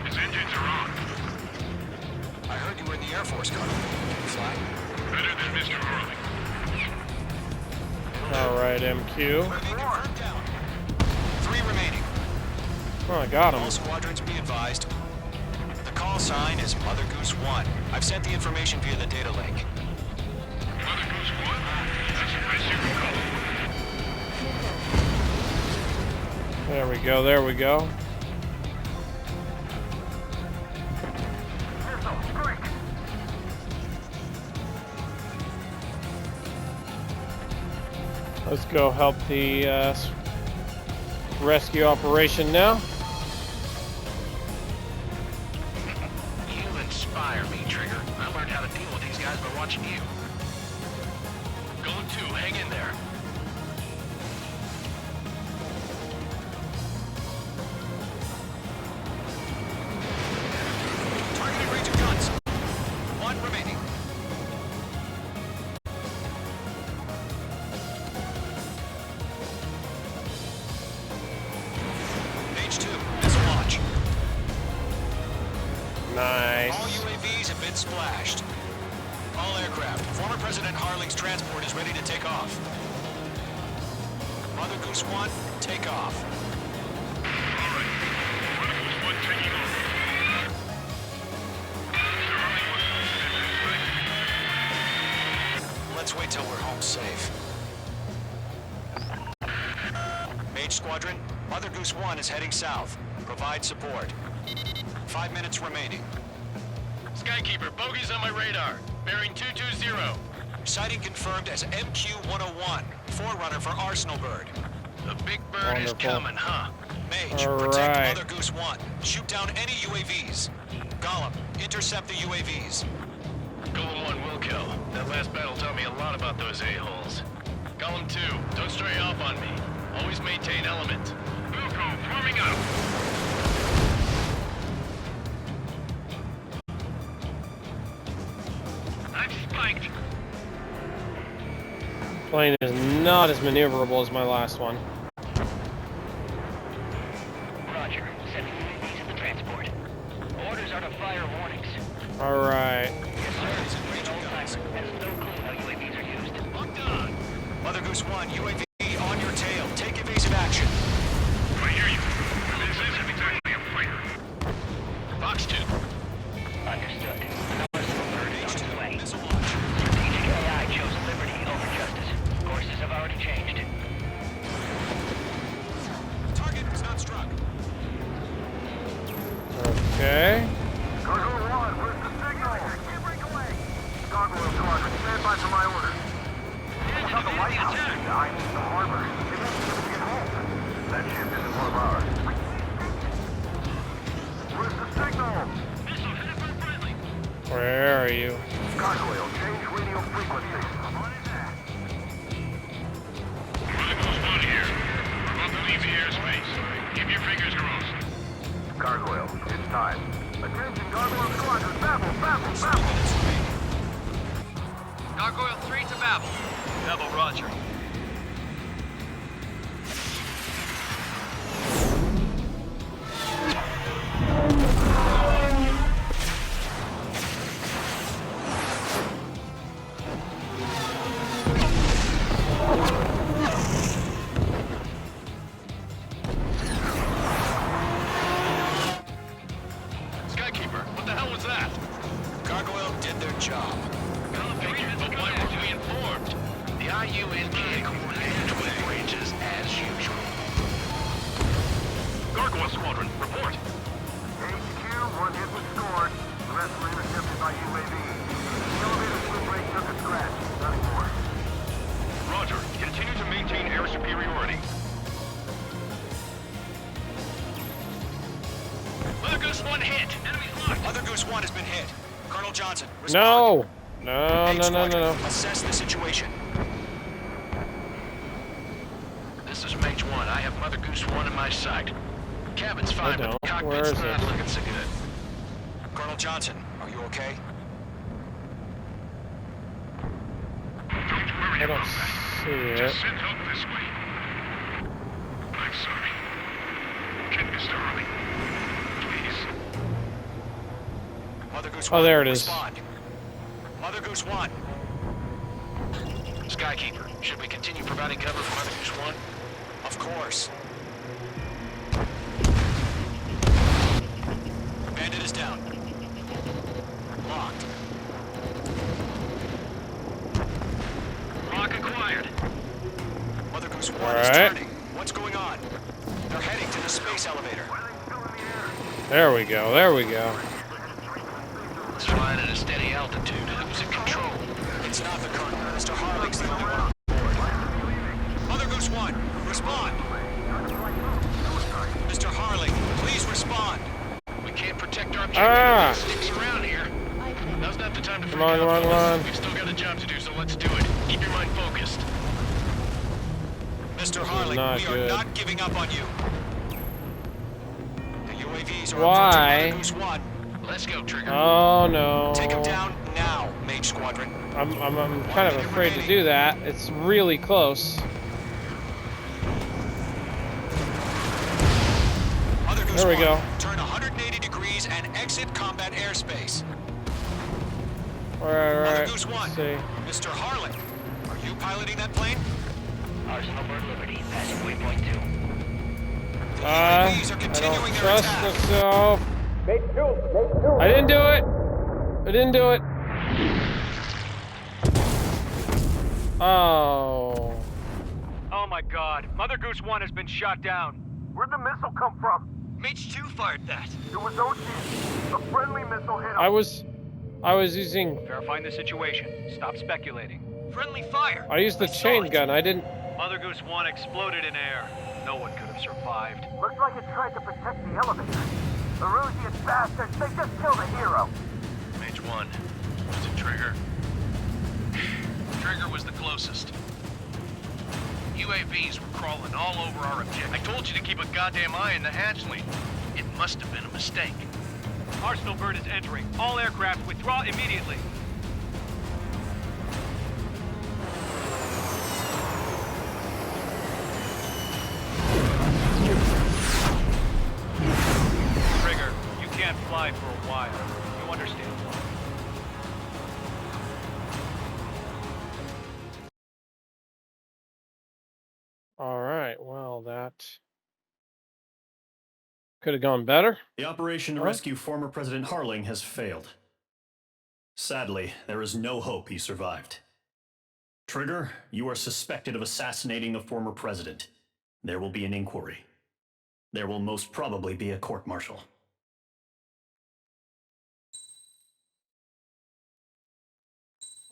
Speaker 10: His engines are on.
Speaker 8: I heard you were in the Air Force, Colonel. Can you fly?
Speaker 10: Better than Mr. Hurley.
Speaker 1: All right, MQ.
Speaker 8: Confirmed down. 3 remaining.
Speaker 1: Oh, I got
Speaker 8: All
Speaker 1: him.
Speaker 8: squadrons be advised. The call sign is Mother Goose 1. I've sent the information via the data link.
Speaker 10: Mother Goose 1? That's a nice you can call it.
Speaker 1: There we go. There we go. Let's go help the rescue operation now.
Speaker 14: You inspire me, Trigger. I learned how to deal with these guys by watching you. Golem 2, hang in there.
Speaker 8: Targeting range of guns. 1 remaining. H2, missile launch.
Speaker 1: Nice.
Speaker 8: All UAVs have been splashed. All aircraft. Former President Harling's transport is ready to take off. Mother Goose 1, take off.
Speaker 10: All right. Mother Goose 1 taking off. Mr. Hurley wants
Speaker 8: Let's wait till we're home safe. Mage Squadron, Mother Goose 1 is heading south. Provide support. 5 minutes remaining.
Speaker 14: Skykeeper, bogey's on my radar. Bearing 220.
Speaker 8: Sighting confirmed as MQ-101, forerunner for Arsenal Bird.
Speaker 14: The big bird is
Speaker 1: Wonderful.
Speaker 14: coming, huh?
Speaker 8: Mage,
Speaker 1: All
Speaker 8: protect
Speaker 1: right.
Speaker 8: Mother Goose 1. Shoot down any UAVs. Gollum, intercept the UAVs.
Speaker 14: Golem 1 will kill. That last battle taught me a lot about those a-holes. Golem 2, don't stray off on me. Always maintain element.
Speaker 10: Wilco, forming up.
Speaker 14: I'm spiked.
Speaker 1: Plane is not as maneuverable as my last one.
Speaker 14: Roger. Sending UAVs to the transport. Orders are to fire warnings.
Speaker 1: All right.
Speaker 14: Yes, sir. Old-timer has no clue how UAVs are used.
Speaker 8: Locked on. Mother Goose 1, UAV on your tail. Take evasive action.
Speaker 10: I hear you. This isn't exactly a fighter.
Speaker 14: Fox 2. Understood. Arsenal Bird is on its way. Strategic AI chose liberty over justice. Courses have already changed.
Speaker 8: Target is not struck.
Speaker 1: Okay.
Speaker 9: Gargoyle 1, where's the signal? Can't break away. Gargoyle Squadron, stand by for my orders. Without the lighthouse, I need the harbor. They won't be able to get home. That ship isn't one of ours. Where's the signal?
Speaker 14: Missile headed for friendly.
Speaker 1: Where are you?
Speaker 9: Gargoyle, change radio frequency.
Speaker 10: Mother Goose 1 here. We're about to leave the airspace. Keep your fingers crossed.
Speaker 9: Gargoyle, it's time. Attention, Gargoyle Squadron, Babel, Babel,
Speaker 8: 3
Speaker 9: Babel.
Speaker 8: minutes remaining.
Speaker 14: Gargoyle 3 to Babel. Babel, roger. Skykeeper, what the hell
Speaker 8: Goose 1 hit. Mother Goose 1 has been hit. Colonel Johnson,
Speaker 1: No!
Speaker 8: respond.
Speaker 1: No,
Speaker 8: Main
Speaker 1: no, no,
Speaker 8: Squadron,
Speaker 1: no, no.
Speaker 8: Assess the situation.
Speaker 14: This is Mage 1. I have Mother Goose 1 in my sight. Cabin's fine, but the
Speaker 1: Where
Speaker 14: cockpit's
Speaker 1: is
Speaker 14: not
Speaker 1: it?
Speaker 14: looking so good.
Speaker 8: Colonel Johnson, are you okay?
Speaker 1: I don't see it.
Speaker 10: Just send help this way. I'm sorry. Can Mr. Harley, please?
Speaker 8: Mother Goose
Speaker 1: Oh,
Speaker 8: 1,
Speaker 1: there it is.
Speaker 8: respond. Mother Goose 1.
Speaker 14: Skykeeper, should we continue providing cover for Mother Goose 1?
Speaker 8: Of course. Bandit is down. Locked.
Speaker 14: Lock acquired.
Speaker 8: Mother Goose 1
Speaker 1: All
Speaker 8: is
Speaker 1: right.
Speaker 8: turning. What's going on? They're heading to the space elevator.
Speaker 1: There we go. There we go.
Speaker 14: It's flying at a steady altitude. Who's in control?
Speaker 8: It's not the Colonel. Mr. Harling's the only one on board. Mother Goose 1, respond. Mr. Harling, please respond.
Speaker 14: We can't protect our
Speaker 1: Ah!
Speaker 14: sticks around here. Now's not the time to freak
Speaker 1: Come on,
Speaker 14: out,
Speaker 1: come on, come
Speaker 14: fellas.
Speaker 1: on.
Speaker 14: We've still got a job to do, so let's do it. Keep your mind focused.
Speaker 8: Mr. Harling,
Speaker 1: not
Speaker 8: we
Speaker 1: good.
Speaker 8: are not giving up on you. The UAVs are
Speaker 1: Why?
Speaker 8: approaching Mother Goose 1.
Speaker 14: Let's go, Trigger.
Speaker 1: Oh no.
Speaker 8: Take him down now, Mage Squadron.
Speaker 1: I'm kind of afraid to do that. It's really close.
Speaker 8: Mother Goose
Speaker 1: There we
Speaker 8: 1,
Speaker 1: go.
Speaker 8: turn 180 degrees and exit combat airspace.
Speaker 1: Alright,
Speaker 8: Mother
Speaker 1: alright.
Speaker 8: Goose 1,
Speaker 1: Let's see.
Speaker 8: Mr. Harling, are you piloting that plane?
Speaker 14: Arsenal Bird Liberty, passing waypoint 2.
Speaker 8: The
Speaker 1: I
Speaker 8: UAVs are
Speaker 1: don't
Speaker 8: continuing their
Speaker 1: trust
Speaker 8: attack.
Speaker 1: myself. I didn't do it. I didn't do it. Oh.
Speaker 15: Oh my god. Mother Goose 1 has been shot down.
Speaker 9: Where'd the missile come from?
Speaker 14: Mage 2 fired that.
Speaker 9: It was Ocean. A friendly missile hit him.
Speaker 1: I was using.
Speaker 15: Verifying the situation. Stop speculating.
Speaker 14: Friendly fire.
Speaker 1: I used the chain gun. I didn't.
Speaker 15: Mother Goose 1 exploded in air. No one could have survived.
Speaker 9: Looks like it tried to protect the elevator. The Rusian bastards, they just killed a hero.
Speaker 14: Mage 1. Was it Trigger? Trigger was the closest. UAVs were crawling all over our objective. I told you to keep a goddamn eye on the hatchling. It must have been a mistake.
Speaker 15: Arsenal Bird is entering. All aircraft withdraw immediately. Trigger, you can't fly for a while. You understand why.
Speaker 1: Alright, well, that could have gone better.
Speaker 5: The operation to
Speaker 1: Huh?
Speaker 5: rescue former President Harling has failed. Sadly, there is no hope he survived. Trigger, you are suspected of assassinating a former president. There will be an inquiry. There will most probably be a court-martial.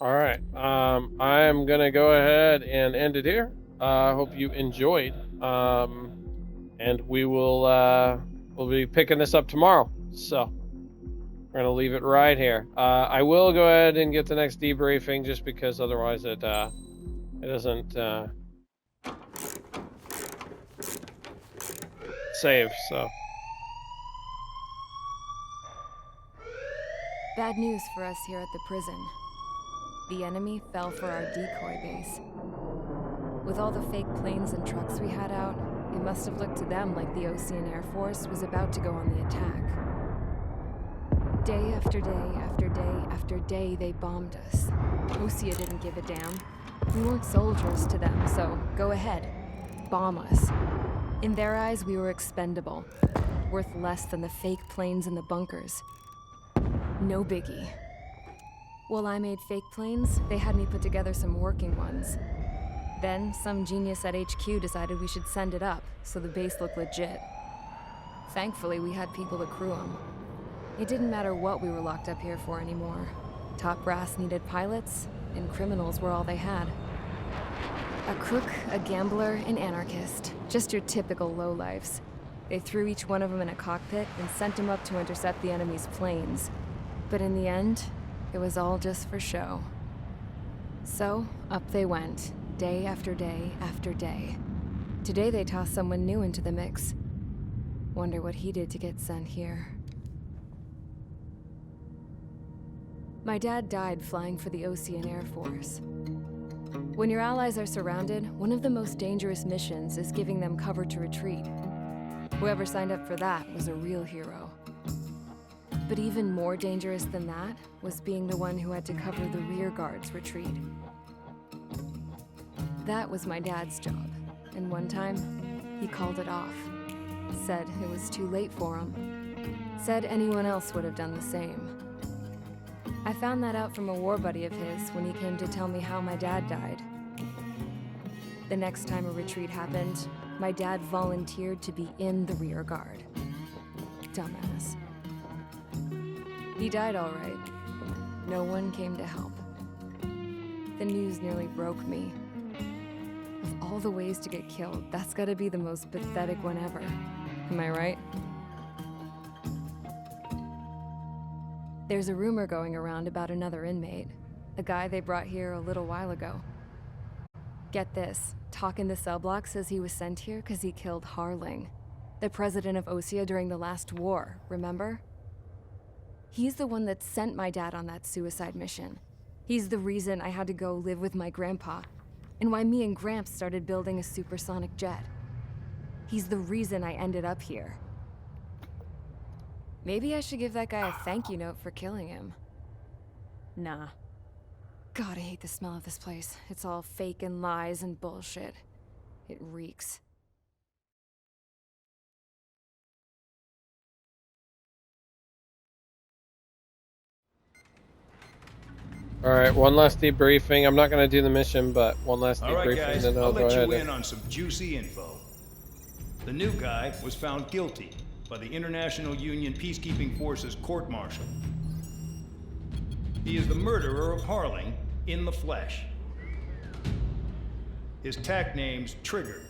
Speaker 1: Alright, I am gonna go ahead and end it here. I hope you enjoyed. And we will, we'll be picking this up tomorrow. So, we're gonna leave it right here. I will go ahead and get the next debriefing just because otherwise it doesn't, save, so.
Speaker 2: Bad news for us here at the prison. The enemy fell for our decoy base. With all the fake planes and trucks we had out, it must have looked to them like the Ocean Air Force was about to go on the attack. Day after day after day after day, they bombed us. Osea didn't give a damn. We weren't soldiers to them, so go ahead. Bomb us. In their eyes, we were expendable. Worth less than the fake planes in the bunkers. No biggie. While I made fake planes, they had me put together some working ones. Then, some genius at HQ decided we should send it up, so the base looked legit. Thankfully, we had people to crew them. It didn't matter what we were locked up here for anymore. Top brass needed pilots, and criminals were all they had. A crook, a gambler, an anarchist. Just your typical lowlifes. They threw each one of them in a cockpit and sent them up to intercept the enemy's planes. But in the end, it was all just for show. So, up they went, day after day after day. Today they tossed someone new into the mix. Wonder what he did to get sent here. My dad died flying for the Osean Air Force. When your allies are surrounded, one of the most dangerous missions is giving them cover to retreat. Whoever signed up for that was a real hero. But even more dangerous than that was being the one who had to cover the rear guard's retreat. That was my dad's job, and one time, he called it off. Said it was too late for him. Said anyone else would have done the same. I found that out from a war buddy of his when he came to tell me how my dad died. The next time a retreat happened, my dad volunteered to be in the rear guard. Dumbass. He died all right. No one came to help. The news nearly broke me. Of all the ways to get killed, that's gotta be the most pathetic one ever. Am I right? There's a rumor going around about another inmate. A guy they brought here a little while ago. Get this, talk in the cell block says he was sent here because he killed Harling, the president of Osea during the last war, remember? He's the one that sent my dad on that suicide mission. He's the reason I had to go live with my grandpa, and why me and Gramps started building a supersonic jet. He's the reason I ended up here. Maybe I should give that guy a thank you note for killing him. Nah. God, I hate the smell of this place. It's all fake and lies and bullshit. It reeks.
Speaker 1: Alright, one last debriefing. I'm not going to do the mission, but one last debriefing.
Speaker 16: Alright guys,
Speaker 1: then
Speaker 16: I'll
Speaker 1: go
Speaker 16: let you
Speaker 1: ahead
Speaker 16: in on some juicy info. The new guy was found guilty by the International Union Peacekeeping Forces court-martial. He is the murderer of Harling in the flesh. His TAC name's Trigger.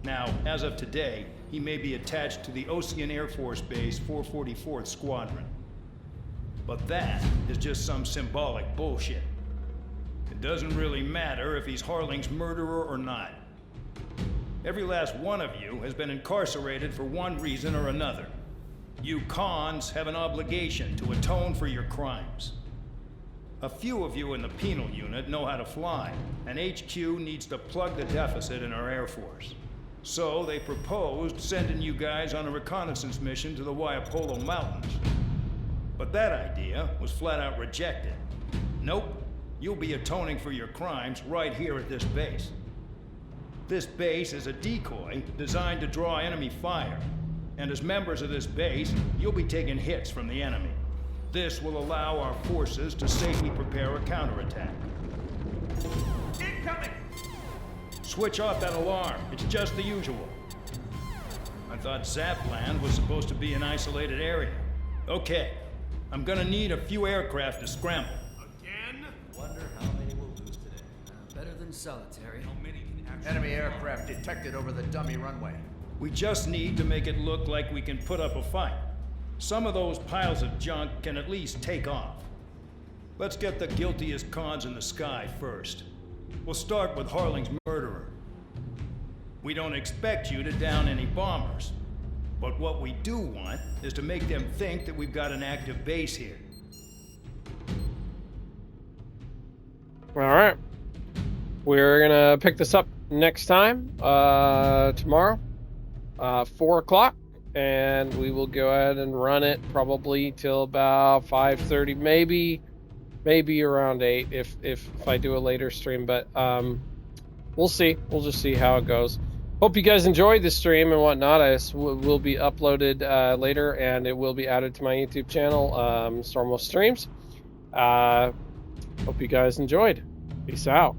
Speaker 16: Now, as of today, he may be attached to the Osean Air Force Base 444th Squadron. But that is just some symbolic bullshit. It doesn't really matter if he's Harling's murderer or not. Every last one of you has been incarcerated for one reason or another. You cons have an obligation to atone for your crimes. A few of you in the penal unit know how to fly, and HQ needs to plug the deficit in our Air Force. So they proposed sending you guys on a reconnaissance mission to the Waiapolo Mountains. But that idea was flat out rejected. Nope, you'll be atoning for your crimes right here at this base. This base is a decoy designed to draw enemy fire. And as members of this base, you'll be taking hits from the enemy. This will allow our forces to safely prepare a counterattack.
Speaker 9: Incoming!
Speaker 16: Switch off that alarm. It's just the usual. I thought Zapland was supposed to be an isolated area. Okay, I'm gonna need a few aircraft to scramble.
Speaker 9: Again?
Speaker 6: Wonder how many we'll lose today. Better than solitary.
Speaker 9: How many can actually... Enemy aircraft detected over the dummy runway.
Speaker 16: We just need to make it look like we can put up a fight. Some of those piles of junk can at least take off. Let's get the guiltiest cons in the sky first. We'll start with Harling's murderer. We don't expect you to down any bombers. But what we do want is to make them think that we've got an active base here.
Speaker 1: Alright. We're gonna pick this up next time, tomorrow, 4 o'clock, and we will go ahead and run it probably till about 5:30, maybe around 8 if I do a later stream, but we'll see. We'll just see how it goes. Hope you guys enjoyed the stream and whatnot. It will be uploaded later, and it will be added to my YouTube channel, Stormwolf Streams. Hope you guys enjoyed. Peace out.